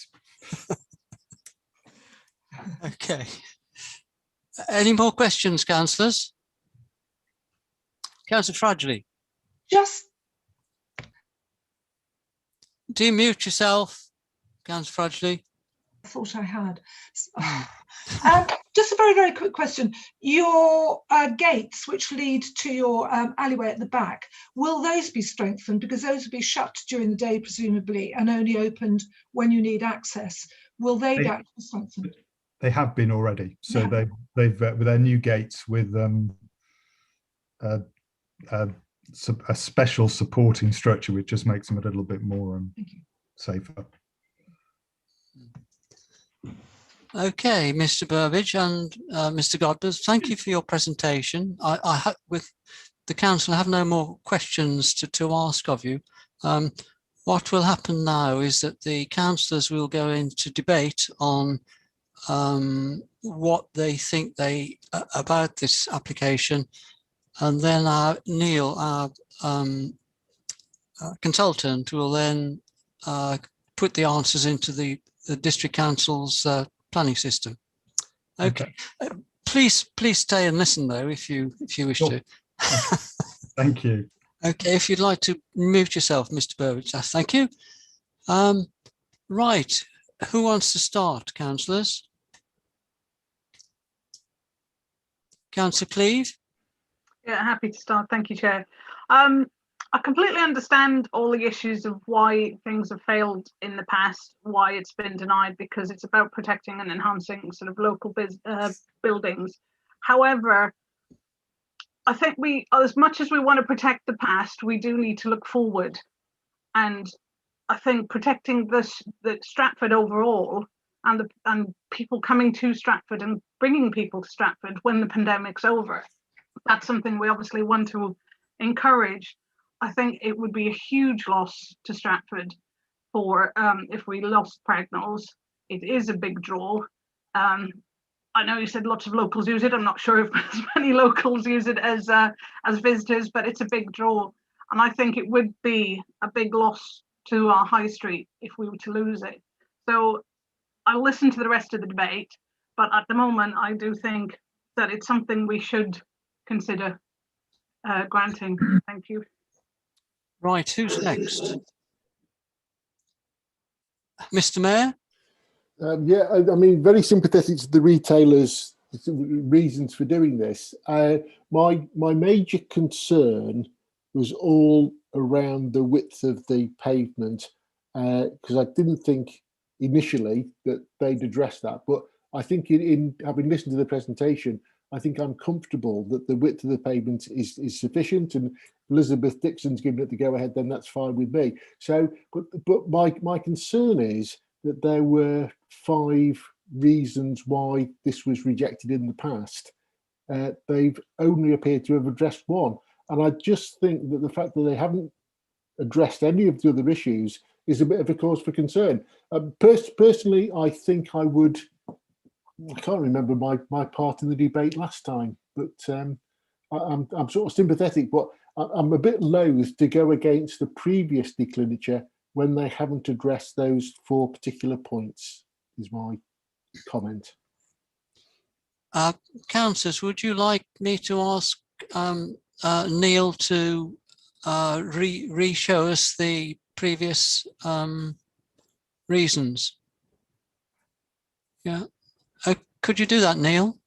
Okay. Any more questions, councillors? Councillor Fradgley. Just Do you mute yourself, Councillor Fradgley? I thought I had. Just a very, very quick question. Your gates, which lead to your alleyway at the back, will those be strengthened? Because those will be shut during the day, presumably, and only opened when you need access. Will they be actually strengthened? They have been already. So they've with their new gates with a special supporting structure, which just makes them a little bit more safer. Okay, Mr. Burbidge and Mr. Godbers, thank you for your presentation. I hope with the council I have no more questions to ask of you. What will happen now is that the councillors will go into debate on what they think about this application, and then Neil, our consultant, will then put the answers into the district council's planning system. Okay. Please stay and listen though, if you wish to. Thank you. Okay, if you'd like to mute yourself, Mr. Burbidge, thank you. Right, who wants to start, councillors? Councillor Cleeve? Yeah, happy to start. Thank you, Chair. I completely understand all the issues of why things have failed in the past, why it's been denied, because it's about protecting and enhancing sort of local buildings. However, I think as much as we want to protect the past, we do need to look forward. And I think protecting the Stratford overall, and people coming to Stratford and bringing people to Stratford when the pandemic's over, that's something we obviously want to encourage. I think it would be a huge loss to Stratford for if we lost Pragnolls. It is a big draw. I know you said lots of locals use it. I'm not sure if as many locals use it as visitors, but it's a big draw. And I think it would be a big loss to our high street if we were to lose it. So I'll listen to the rest of the debate, but at the moment, I do think that it's something we should consider granting. Thank you. Right, who's next? Mr. Mayor? Yeah, I mean, very sympathetic to the retailers' reasons for doing this. My major concern was all around the width of the pavement, because I didn't think initially that they'd address that. But I think in having listened to the presentation, I think I'm comfortable that the width of the pavement is sufficient, and Elizabeth Dixon's given it the go-ahead, then that's fine with me. So, but my concern is that there were 5 reasons why this was rejected in the past. They've only appeared to have addressed one. And I just think that the fact that they haven't addressed any of the other issues is a bit of a cause for concern. Personally, I think I can't remember my part in the debate last time, but I'm sort of sympathetic, but I'm a bit loath to go against the previous declinature when they haven't addressed those 4 particular points, is my comment. Councillors, would you like me to ask Neil to re-show us the previous reasons? Yeah. Could you do that, Neil?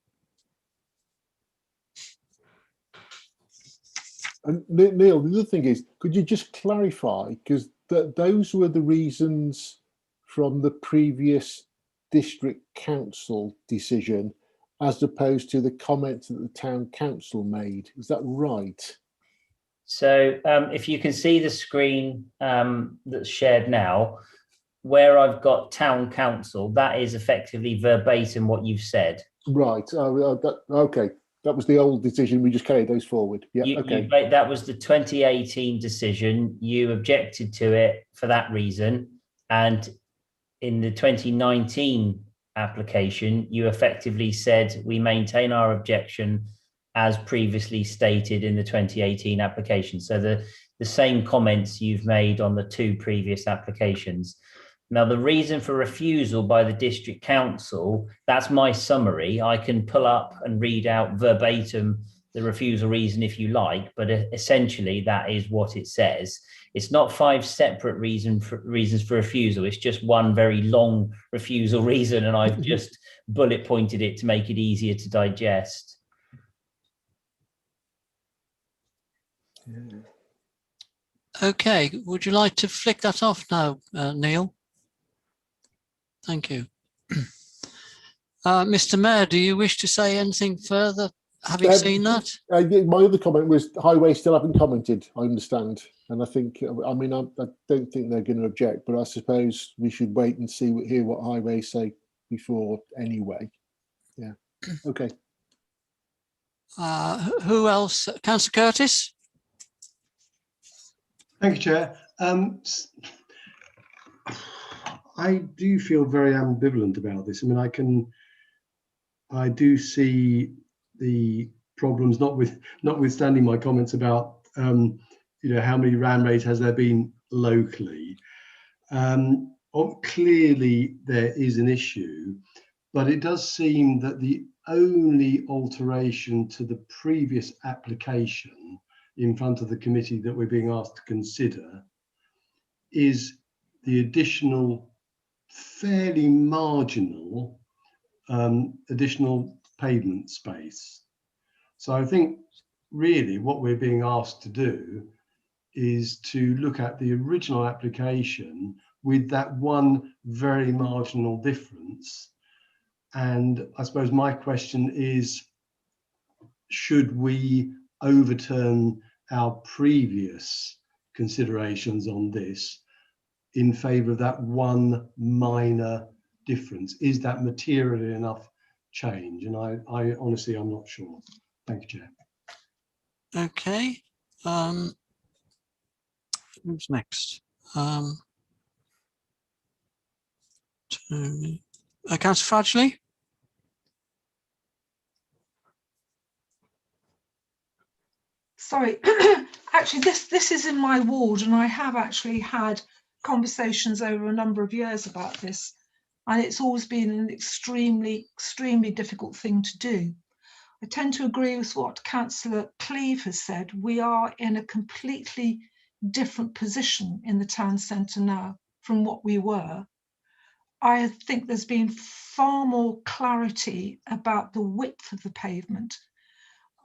And Neil, the other thing is, could you just clarify, because those were the reasons from the previous district council decision, as opposed to the comments that the town council made. Is that right? So if you can see the screen that's shared now, where I've got town council, that is effectively verbatim what you've said. Right. Okay. That was the old decision. We just carried those forward. Yeah. Okay. That was the 2018 decision. You objected to it for that reason. And in the 2019 application, you effectively said we maintain our objection as previously stated in the 2018 application. So the same comments you've made on the 2 previous applications. Now, the reason for refusal by the district council, that's my summary. I can pull up and read out verbatim the refusal reason if you like, but essentially that is what it says. It's not 5 separate reasons for refusal. It's just one very long refusal reason, and I've just bullet pointed it to make it easier to digest. Okay, would you like to flick that off now, Neil? Thank you. Mr. Mayor, do you wish to say anything further, having seen that? My other comment was Highway still haven't commented, I understand. And I think, I mean, I don't think they're going to object, but I suppose we should wait and hear what Highway say before anyway. Yeah, okay. Who else? Councillor Curtis? Thank you, Chair. I do feel very ambivalent about this. I mean, I do see the problems, notwithstanding my comments about how many ram raids has there been locally. Clearly there is an issue, but it does seem that the only alteration to the previous application in front of the committee that we're being asked to consider is the additional, fairly marginal additional pavement space. So I think really what we're being asked to do is to look at the original application with that one very marginal difference. And I suppose my question is, should we overturn our previous considerations on this in favour of that one minor difference? Is that material enough change? And I honestly, I'm not sure. Thank you, Chair. Okay. Who's next? Councillor Fradgley? Sorry, actually this is in my ward, and I have actually had conversations over a number of years about this, and it's always been an extremely difficult thing to do. I tend to agree with what Councillor Cleave has said. We are in a completely different position in the town centre now from what we were. I think there's been far more clarity about the width of the pavement,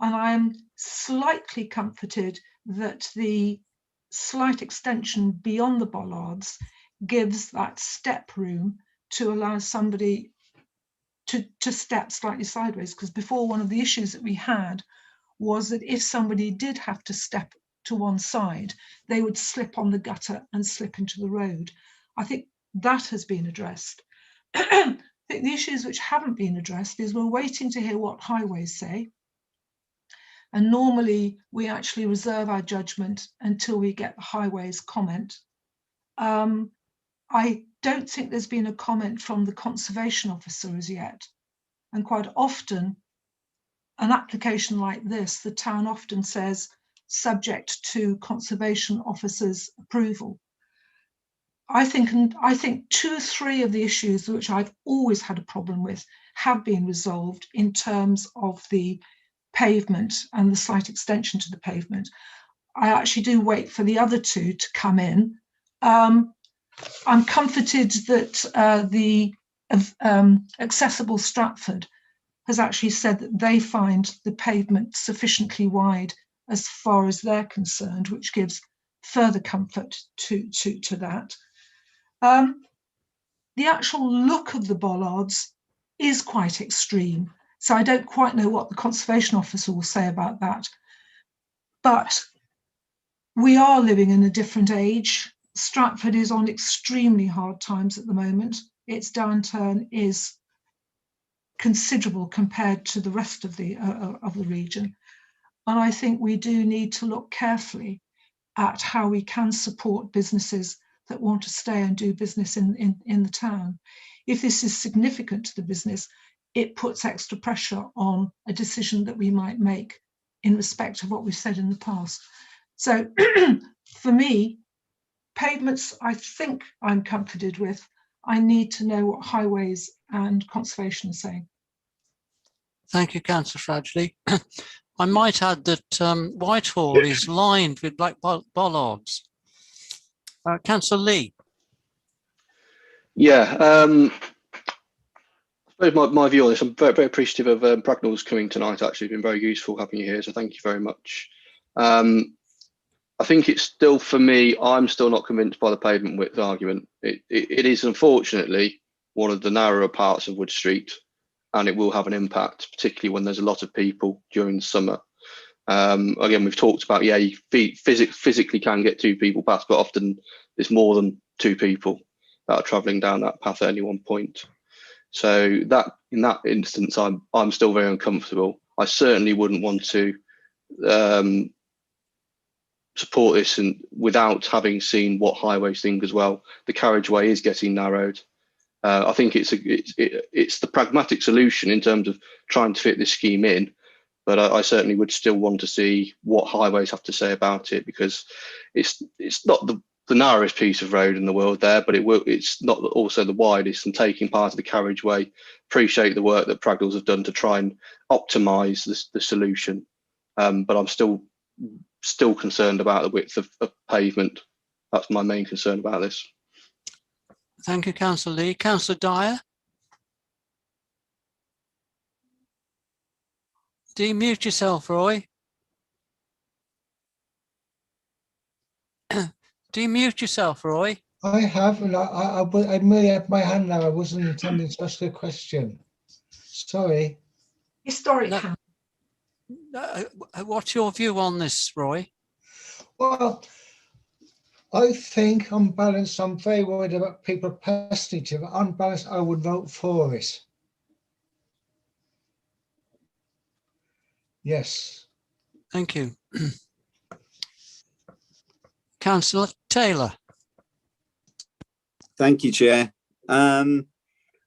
and I am slightly comforted that the slight extension beyond the bollards gives that step room to allow somebody to step slightly sideways, because before, one of the issues that we had was that if somebody did have to step to one side, they would slip on the gutter and slip into the road. I think that has been addressed. I think the issues which haven't been addressed is we're waiting to hear what highways say. And normally we actually reserve our judgment until we get the highways comment. I don't think there's been a comment from the conservation officer as yet. And quite often, an application like this, the town often says, subject to conservation officer's approval. I think 2 or 3 of the issues which I've always had a problem with have been resolved in terms of the pavement and the slight extension to the pavement. I actually do wait for the other 2 to come in. I'm comforted that the Accessible Stratford has actually said that they find the pavement sufficiently wide as far as they're concerned, which gives further comfort to that. The actual look of the bollards is quite extreme, so I don't quite know what the conservation officer will say about that. But we are living in a different age. Stratford is on extremely hard times at the moment. Its downturn is considerable compared to the rest of the region. And I think we do need to look carefully at how we can support businesses that want to stay and do business in the town. If this is significant to the business, it puts extra pressure on a decision that we might make in respect of what we've said in the past. So for me, pavements, I think I'm comforted with. I need to know what highways and conservation are saying. Thank you, Councillor Fradgley. I might add that Whitehall is lined with black bollards. Councillor Lee. Yeah, I suppose my view on this, I'm very appreciative of Bracknell's coming tonight. Actually, it's been very useful having you here, so thank you very much. I think it's still, for me, I'm still not convinced by the pavement width argument. It is unfortunately one of the narrower parts of Wood Street, and it will have an impact, particularly when there's a lot of people during the summer. Again, we've talked about, yeah, you physically can get 2 people past, but often it's more than 2 people that are travelling down that path at any one point. So that, in that instance, I'm still very uncomfortable. I certainly wouldn't want to support this and without having seen what highways think as well. The carriageway is getting narrowed. I think it's the pragmatic solution in terms of trying to fit this scheme in, but I certainly would still want to see what highways have to say about it, because it's not the narrowest piece of road in the world there, but it's not also the widest, and taking part of the carriageway. Appreciate the work that Pragnells have done to try and optimise the solution, but I'm still concerned about the width of pavement. That's my main concern about this. Thank you, Councillor Lee. Councillor Dyer? Do you mute yourself, Roy? Do you mute yourself, Roy? I have, and I merely had my hand now. I wasn't intending to ask a question. Sorry. Historic. No, what's your view on this, Roy? Well, I think on balance, I'm very worried about people pestering each other. On balance, I would vote for it. Yes. Thank you. Councillor Taylor. Thank you, Chair.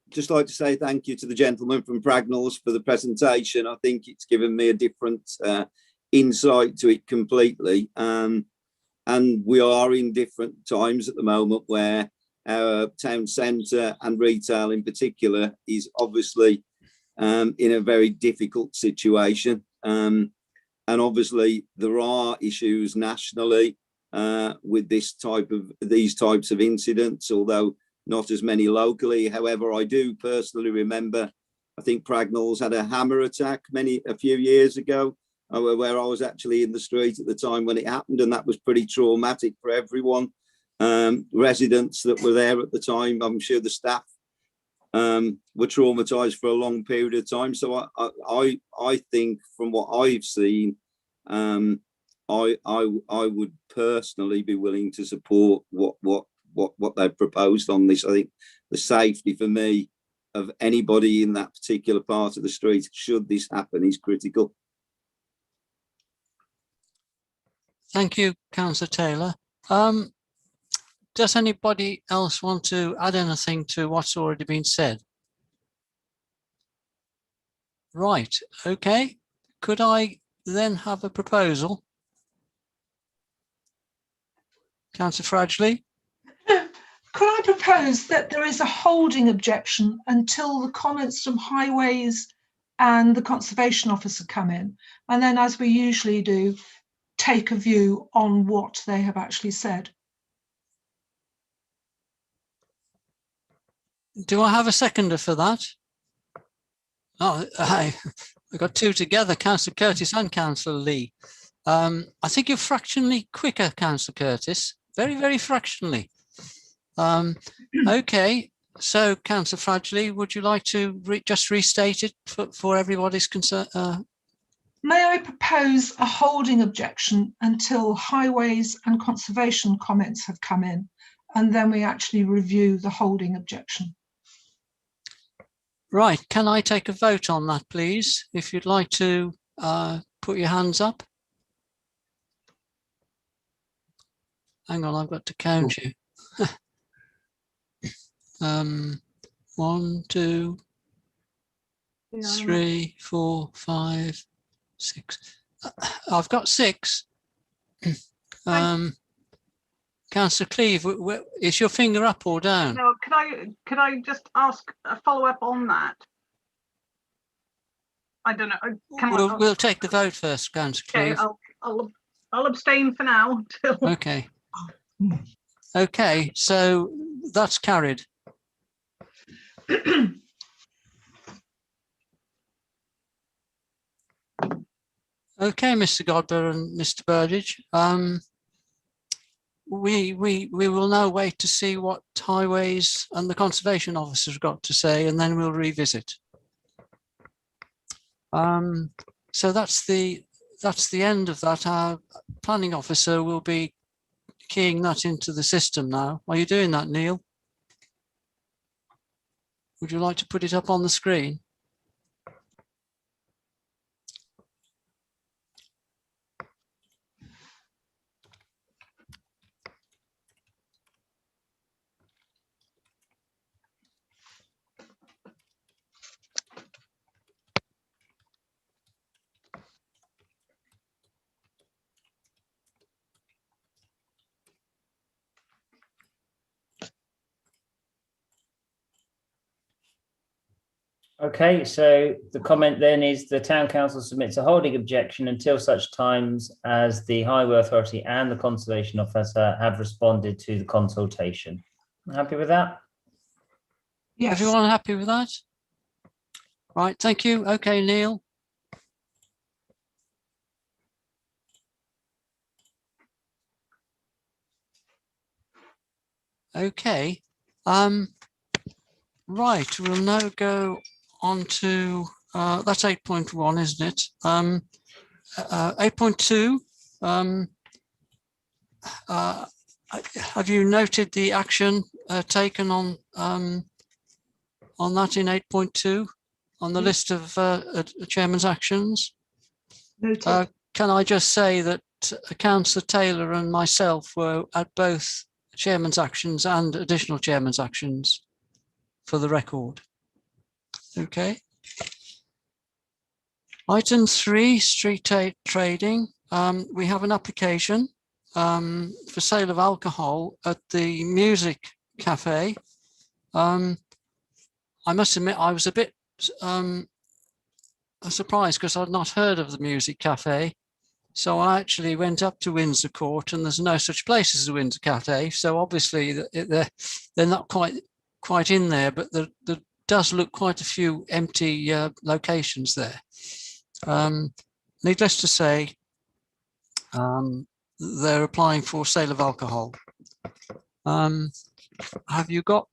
Just like to say thank you to the gentleman from Pragnells for the presentation. I think it's given me a different insight to it completely. And we are in different times at the moment where our town centre and retail in particular is obviously in a very difficult situation. And obviously there are issues nationally with these types of incidents, although not as many locally. However, I do personally remember, I think Pragnells had a hammer attack a few years ago, where I was actually in the street at the time when it happened, and that was pretty traumatic for everyone. Residents that were there at the time, I'm sure the staff were traumatized for a long period of time. So I think from what I've seen, I would personally be willing to support what they've proposed on this. I think the safety for me of anybody in that particular part of the street, should this happen, is critical. Thank you, Councillor Taylor. Does anybody else want to add anything to what's already been said? Right, okay. Could I then have a proposal? Councillor Fradgley? Could I propose that there is a holding objection until the comments from Highways and the Conservation Officer come in, and then, as we usually do, take a view on what they have actually said? Do I have a seconder for that? Oh, I got two together, Councillor Curtis and Councillor Lee. I think you're fractionally quicker, Councillor Curtis. Very, very fractionally. Okay, so Councillor Fradgley, would you like to just restate it for everybody's concern? May I propose a holding objection until Highways and Conservation comments have come in, and then we actually review the holding objection? Right, can I take a vote on that, please? If you'd like to put your hands up. Hang on, I've got to count you. 1, 2, 3, 4, 5, 6. I've got 6. Councillor Cleave, is your finger up or down? No, could I just ask a follow up on that? I don't know. We'll take the vote first, Councillor Cleave. Okay, I'll abstain for now. Okay. Okay, so that's carried. Okay, Mr. Godber and Mr. Burbidge. We will now wait to see what Highways and the Conservation Officer have got to say, and then we'll revisit. So that's the end of that. Our planning officer will be keying that into the system now. Are you doing that, Neil? Would you like to put it up on the screen? Okay, so the comment then is the town council submits a holding objection until such times as the highway authority and the conservation officer have responded to the consultation. Happy with that? Yes. Everyone happy with that? Right, thank you. Okay, Neil. Okay. Right, we'll now go on to that's 8.1, isn't it? 8.2. Have you noted the action taken on that in 8.2 on the list of chairman's actions? Noted. Can I just say that Councillor Taylor and myself were at both chairman's actions and additional chairman's actions for the record. Okay. Item 3, street trading. We have an application for sale of alcohol at the Music Cafe. I must admit I was a bit surprised because I'd not heard of the Music Cafe. So I actually went up to Windsor Court, and there's no such place as the Windsor Cafe. So obviously they're not quite in there, but there does look quite a few empty locations there. Needless to say, they're applying for sale of alcohol. Have you got?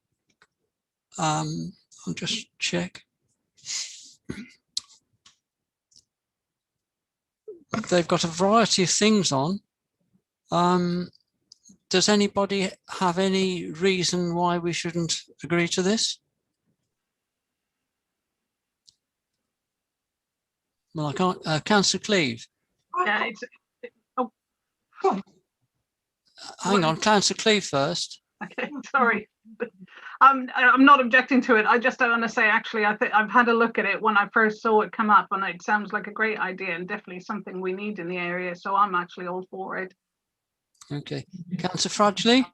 I'll just check. They've got a variety of things on. Does anybody have any reason why we shouldn't agree to this? Well, I can't. Councillor Cleave. Yeah, Hang on, Councillor Cleave first. okay, sorry. I'm not objecting to it. I just don't want to say, actually, I think I've had a look at it when I first saw it come up, and it sounds like a great idea and definitely something we need in the area. So I'm actually all for it. Okay, Councillor Fradgley.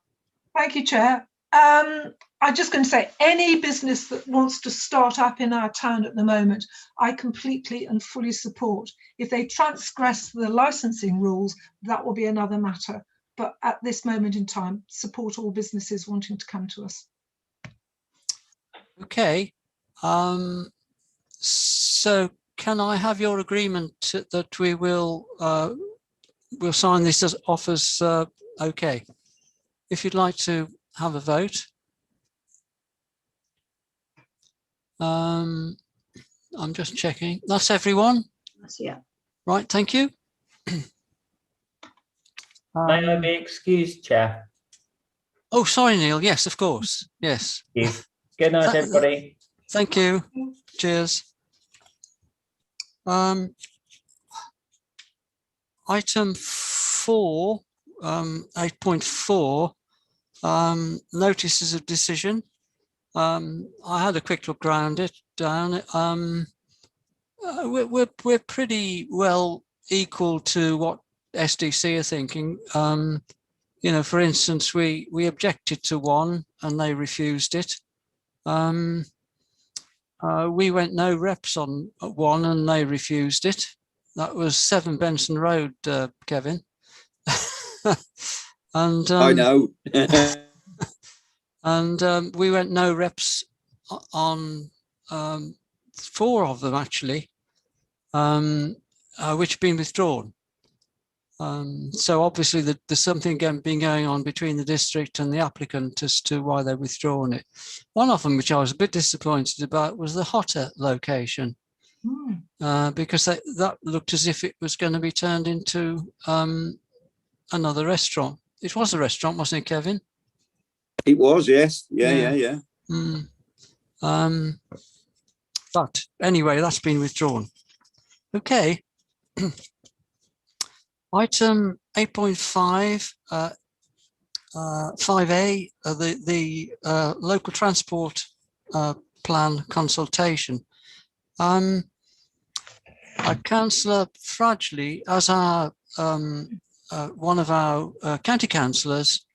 Thank you, Chair. I'm just going to say, any business that wants to start up in our town at the moment, I completely and fully support. If they transgress the licensing rules, that will be another matter. But at this moment in time, support all businesses wanting to come to us. Okay. So can I have your agreement that we will we'll sign this as offers? Okay. If you'd like to have a vote. I'm just checking. That's everyone. Yeah. Right. Thank you. May I be excused, Chair? Oh, sorry, Neil. Yes, of course. Yes. Thank you. Good night, everybody. Thank you. Cheers. Item 4, 8.4, notices of decision. I had a quick look around it. We're pretty well equal to what SDC are thinking. You know, for instance, we objected to one and they refused it. We went no reps on one and they refused it. That was 7 Benson Road, Kevin. And I know. and we went no reps on 4 of them actually, which have been withdrawn. So obviously there's something been going on between the district and the applicant as to why they're withdrawing it. One of them, which I was a bit disappointed about, was the Hotter location, because that looked as if it was going to be turned into another restaurant. It was a restaurant, wasn't it, Kevin? It was, yes. Yeah. But anyway, that's been withdrawn. Okay. Item 8.5, 5A, the local transport plan consultation. Councillor Fradgley, as our one of our county councillors,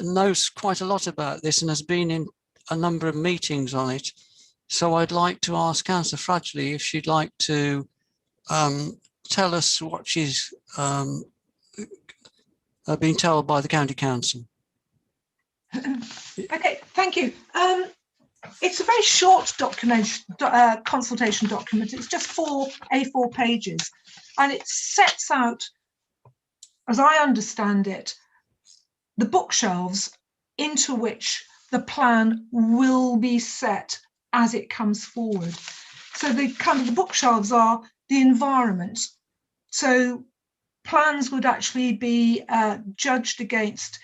knows quite a lot about this and has been in a number of meetings on it. So I'd like to ask Councillor Fradgley if she'd like to tell us what she's been told by the County Council. Okay, thank you. It's a very short document, consultation document. It's just 4 A4 pages, and it sets out, as I understand it, the bookshelves into which the plan will be set as it comes forward. So the kind of the bookshelves are the environment. So plans would actually be judged against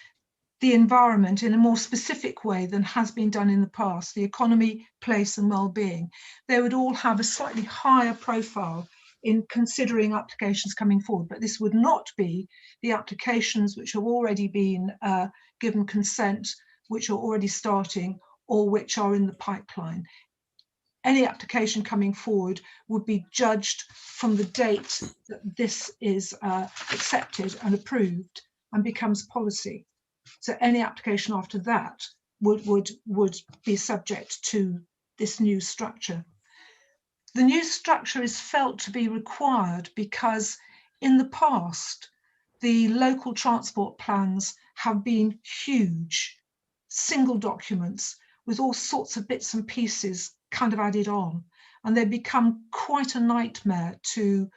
the environment in a more specific way than has been done in the past, the economy, place and well-being. They would all have a slightly higher profile in considering applications coming forward, but this would not be the applications which have already been given consent, which are already starting or which are in the pipeline. Any application coming forward would be judged from the date that this is accepted and approved and becomes policy. So any application after that would be subject to this new structure. The new structure is felt to be required because in the past, the local transport plans have been huge, single documents with all sorts of bits and pieces kind of added on. And they become quite a nightmare to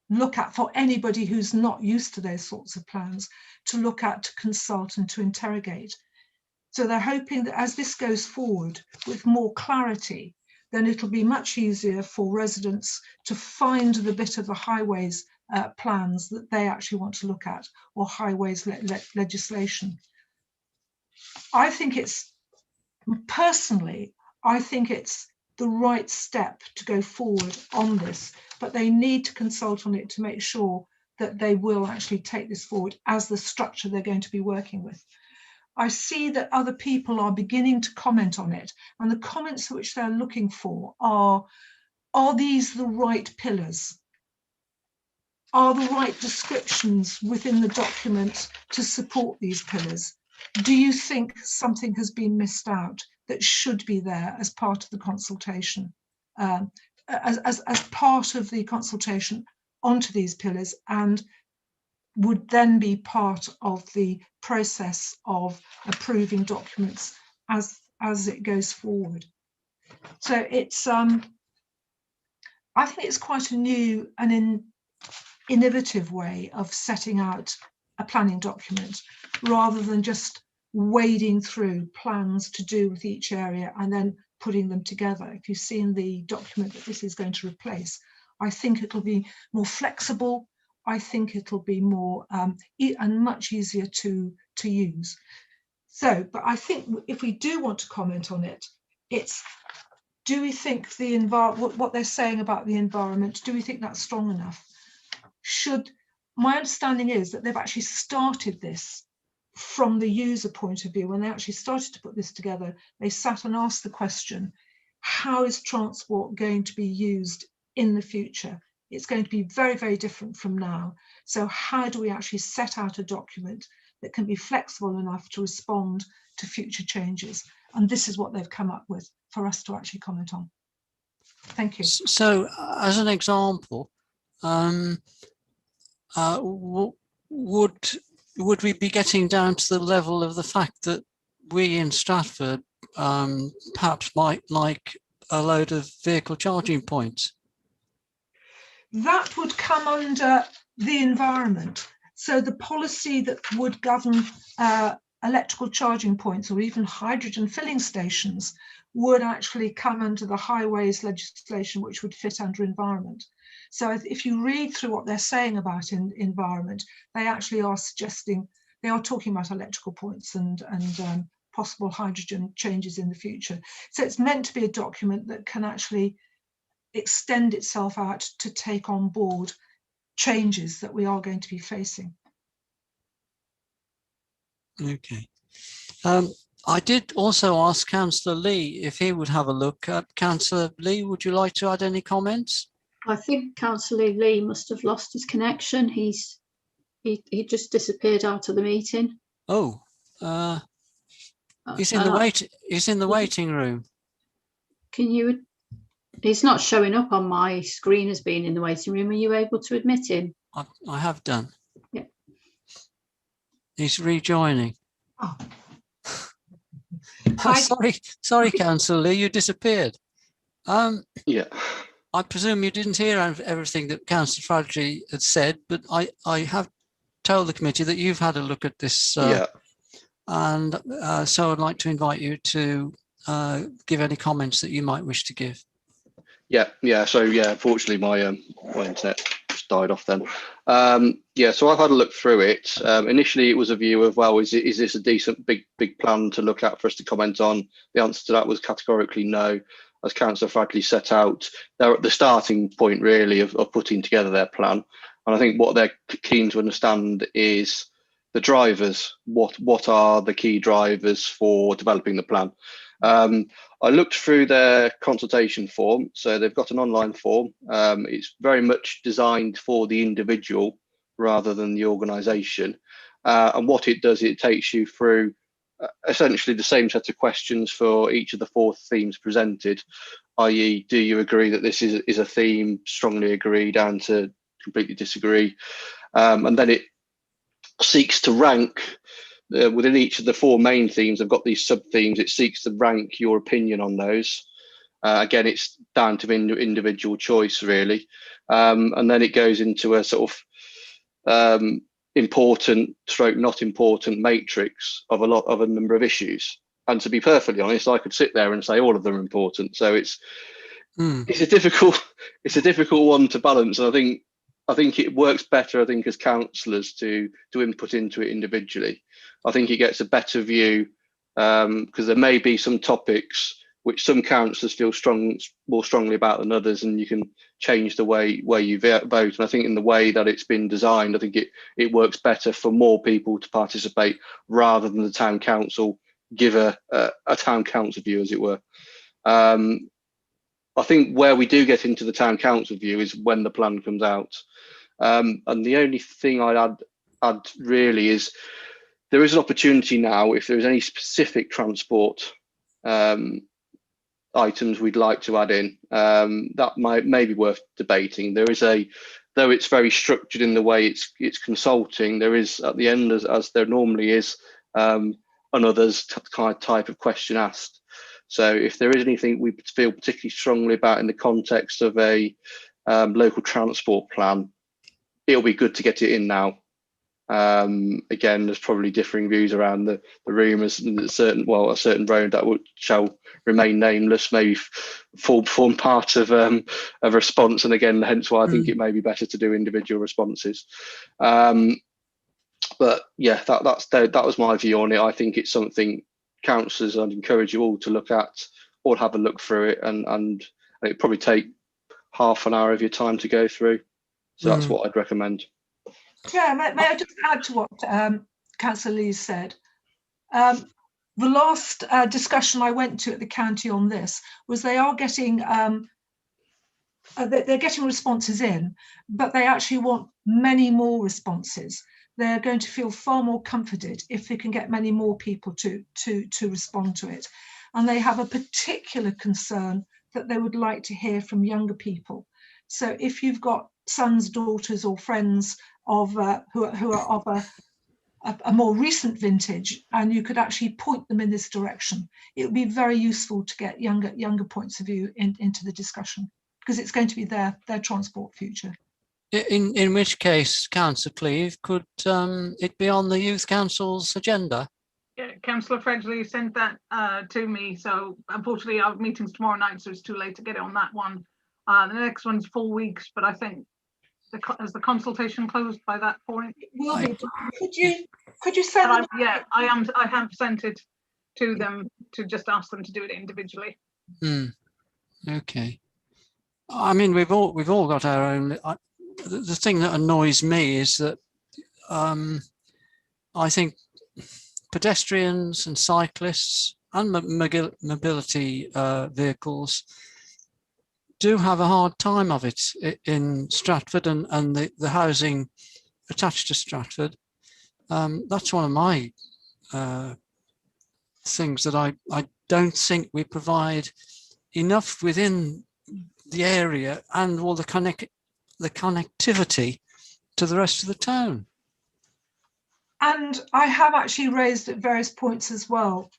look at for anybody who's not used to those sorts of plans, to look at, to consult and to interrogate. So they're hoping that as this goes forward with more clarity, then it'll be much easier for residents to find the bit of the highways plans that they actually want to look at, or highways legislation. I think it's, personally, I think it's the right step to go forward on this, but they need to consult on it to make sure that they will actually take this forward as the structure they're going to be working with. I see that other people are beginning to comment on it, and the comments which they're looking for are these the right pillars? Are the right descriptions within the document to support these pillars? Do you think something has been missed out that should be there as part of the consultation, as part of the consultation onto these pillars, and would then be part of the process of approving documents as it goes forward? So it's I think it's quite a new and innovative way of setting out a planning document, rather than just wading through plans to do with each area and then putting them together. If you've seen the document that this is going to replace, I think it'll be more flexible. I think it'll be more and much easier to use. So, but I think if we do want to comment on it, it's, do we think the what they're saying about the environment, do we think that's strong enough? My understanding is that they've actually started this from the user point of view. When they actually started to put this together, they sat and asked the question, how is transport going to be used in the future? It's going to be very, very different from now. So how do we actually set out a document that can be flexible enough to respond to future changes? And this is what they've come up with for us to actually comment on. Thank you. So as an example, would we be getting down to the level of the fact that we in Stratford perhaps might like a load of vehicle charging points? That would come under the environment. So the policy that would govern electrical charging points or even hydrogen filling stations would actually come under the highways legislation, which would fit under environment. So if you read through what they're saying about environment, they actually are suggesting, they are talking about electrical points and possible hydrogen changes in the future. So it's meant to be a document that can actually extend itself out to take on board changes that we are going to be facing. Okay. I did also ask Councillor Lee if he would have a look at. Councillor Lee, would you like to add any comments? I think Councillor Lee must have lost his connection. He just disappeared out of the meeting. Oh. He's in the He's in the waiting room. Can you? He's not showing up on my screen as being in the waiting room. Are you able to admit him? I have done. Yeah. He's rejoining. Oh. Sorry, Councillor Lee, you disappeared. Yeah. I presume you didn't hear everything that Councillor Fradley had said, but I have told the committee that you've had a look at this. Yeah. And so I'd like to invite you to give any comments that you might wish to give. Yeah. So yeah, unfortunately my internet just died off then. Yeah, so I've had a look through it. Initially it was a view of, well, is this a decent big plan to look at for us to comment on? The answer to that was categorically no. As Councillor Fradley set out, they're at the starting point really of putting together their plan. And I think what they're keen to understand is the drivers. What are the key drivers for developing the plan? I looked through their consultation form. So they've got an online form. It's very much designed for the individual rather than the organisation. And what it does, it takes you through essentially the same set of questions for each of the 4 themes presented, i.e. do you agree that this is a theme, strongly agree, down to completely disagree. And then it seeks to rank within each of the 4 main themes. I've got these sub themes. It seeks to rank your opinion on those. Again, it's down to individual choice really. And then it goes into a sort of important stroke not important matrix of a number of issues. And to be perfectly honest, I could sit there and say all of them are important. So it's a difficult one to balance. And I think it works better, I think, as councillors to input into it individually. I think it gets a better view because there may be some topics which some councillors feel more strongly about than others, and you can change the way you vote. And I think in the way that it's been designed, I think it works better for more people to participate rather than the town council give a town council view, as it were. I think where we do get into the town council view is when the plan comes out. And the only thing I'd add really is there is an opportunity now, if there is any specific transport items we'd like to add in, that may be worth debating. There is though it's very structured in the way it's consulting, there is at the end, as there normally is, another type of question asked. So if there is anything we feel particularly strongly about in the context of a local transport plan, it'll be good to get it in now. Again, there's probably differing views around the room as a certain road that shall remain nameless may form part of a response, and again, hence why I think it may be better to do individual responses. But yeah, that was my view on it. I think it's something councillors, I'd encourage you all to look at or have a look through it, and it'd probably take half an hour of your time to go through. So that's what I'd recommend. Yeah, may I just add to what Councillor Lee said? The last discussion I went to at the county on this was they are getting they're getting responses in, but they actually want many more responses. They're going to feel far more comforted if they can get many more people to respond to it. And they have a particular concern that they would like to hear from younger people. So if you've got sons, daughters, or friends of who are of a more recent vintage, and you could actually point them in this direction, it would be very useful to get younger points of view into the discussion, because it's going to be their transport future. In which case, Councillor Cleave, could it be on the Youth Council's agenda? Yeah, Councillor Fredgley sent that to me, so unfortunately our meeting's tomorrow night, so it's too late to get it on that one. The next one's 4 weeks, but I think has the consultation closed by that point? It will be. Could you send them? Yeah, I have sent it to them to just ask them to do it individually. Okay. I mean, we've all got our own. The thing that annoys me is that I think pedestrians and cyclists and mobility vehicles do have a hard time of it in Stratford and the housing attached to Stratford. That's one of my things that I don't think we provide enough within the area and all the connectivity to the rest of the town. And I have actually raised at various points as well,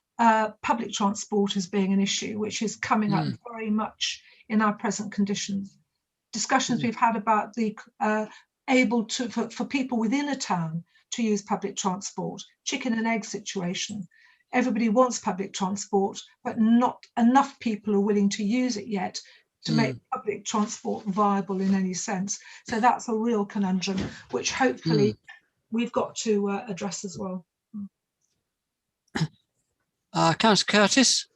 public transport as being an issue, which is coming up very much in our present conditions. Discussions we've had about the able to, for people within a town to use public transport, chicken and egg situation. Everybody wants public transport, but not enough people are willing to use it yet to make public transport viable in any sense. So that's a real conundrum, which hopefully we've got to address as well. Councillor Curtis.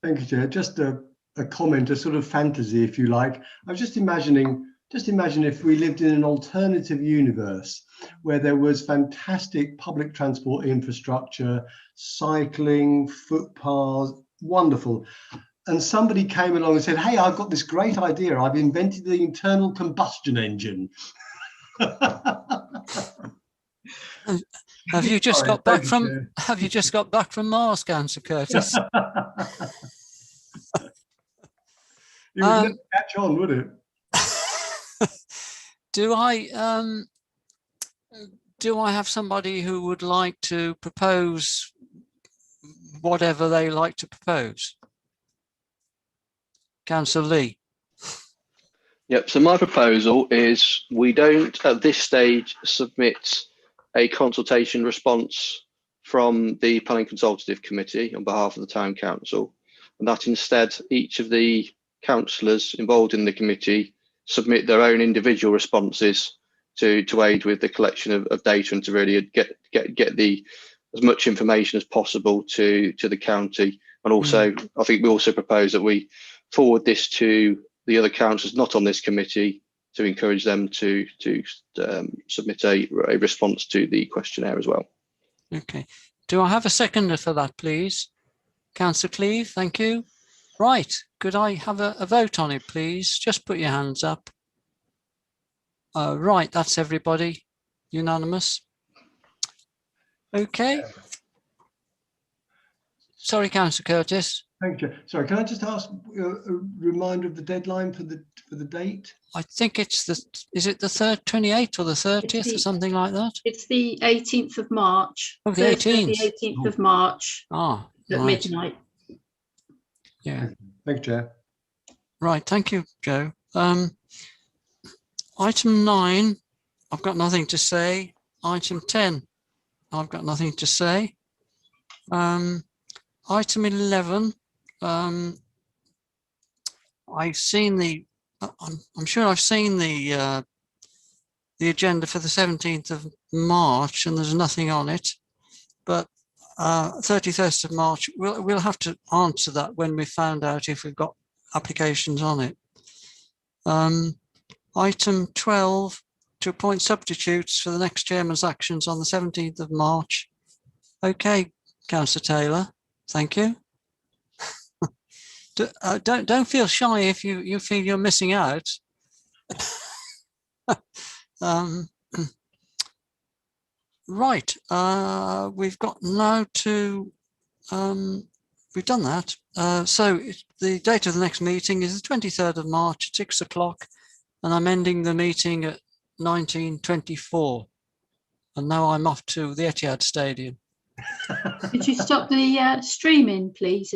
Thank you, Chair. Just a comment, a sort of fantasy, if you like. I was just imagine if we lived in an alternative universe where there was fantastic public transport infrastructure, cycling, footpaths, wonderful. And somebody came along and said, hey, I've got this great idea. I've invented the internal combustion engine. Have you just got back from? Have you just got back from Mars, Councillor Curtis? You would never catch on, would it? Do I have somebody who would like to propose whatever they like to propose? Councillor Lee. Yep. So my proposal is we don't at this stage submit a consultation response from the Planning Consultative Committee on behalf of the Town Council, and that instead each of the councillors involved in the committee submit their own individual responses to aid with the collection of data and to really get as much information as possible to the county. And also, I think we also propose that we forward this to the other councillors not on this committee to encourage them to submit a response to the questionnaire as well. Okay. Do I have a seconder for that, please? Councillor Cleeve, thank you. Right. Could I have a vote on it, please? Just put your hands up. Right. That's everybody. Unanimous. Okay. Sorry, Councillor Curtis. Thank you. Sorry, can I just ask a reminder of the deadline for the date? I think it's is it the 28th or the 30th or something like that? It's the 18th of March. Oh, the 18th. The 18th of March. Ah, at right. midnight. Yeah. Thank you, Chair. Right. Thank you, Joe. Item 9, I've got nothing to say. Item 10, I've got nothing to say. Item 11, I've seen I'm sure I've seen the agenda for the 17th of March, and there's nothing on it. But 31st of March, we'll have to answer that when we found out if we've got applications on it. Item 12, to appoint substitutes for the next chairman's actions on the 17th of March. Okay, Councillor Taylor, thank you. Don't feel shy if you feel you're missing out. Right, we've got now to, we've done that. So the date of the next meeting is the 23rd of March at 6 o'clock, and I'm ending the meeting at 19:24. And now I'm off to the Etihad Stadium. Could you stop the streaming, please?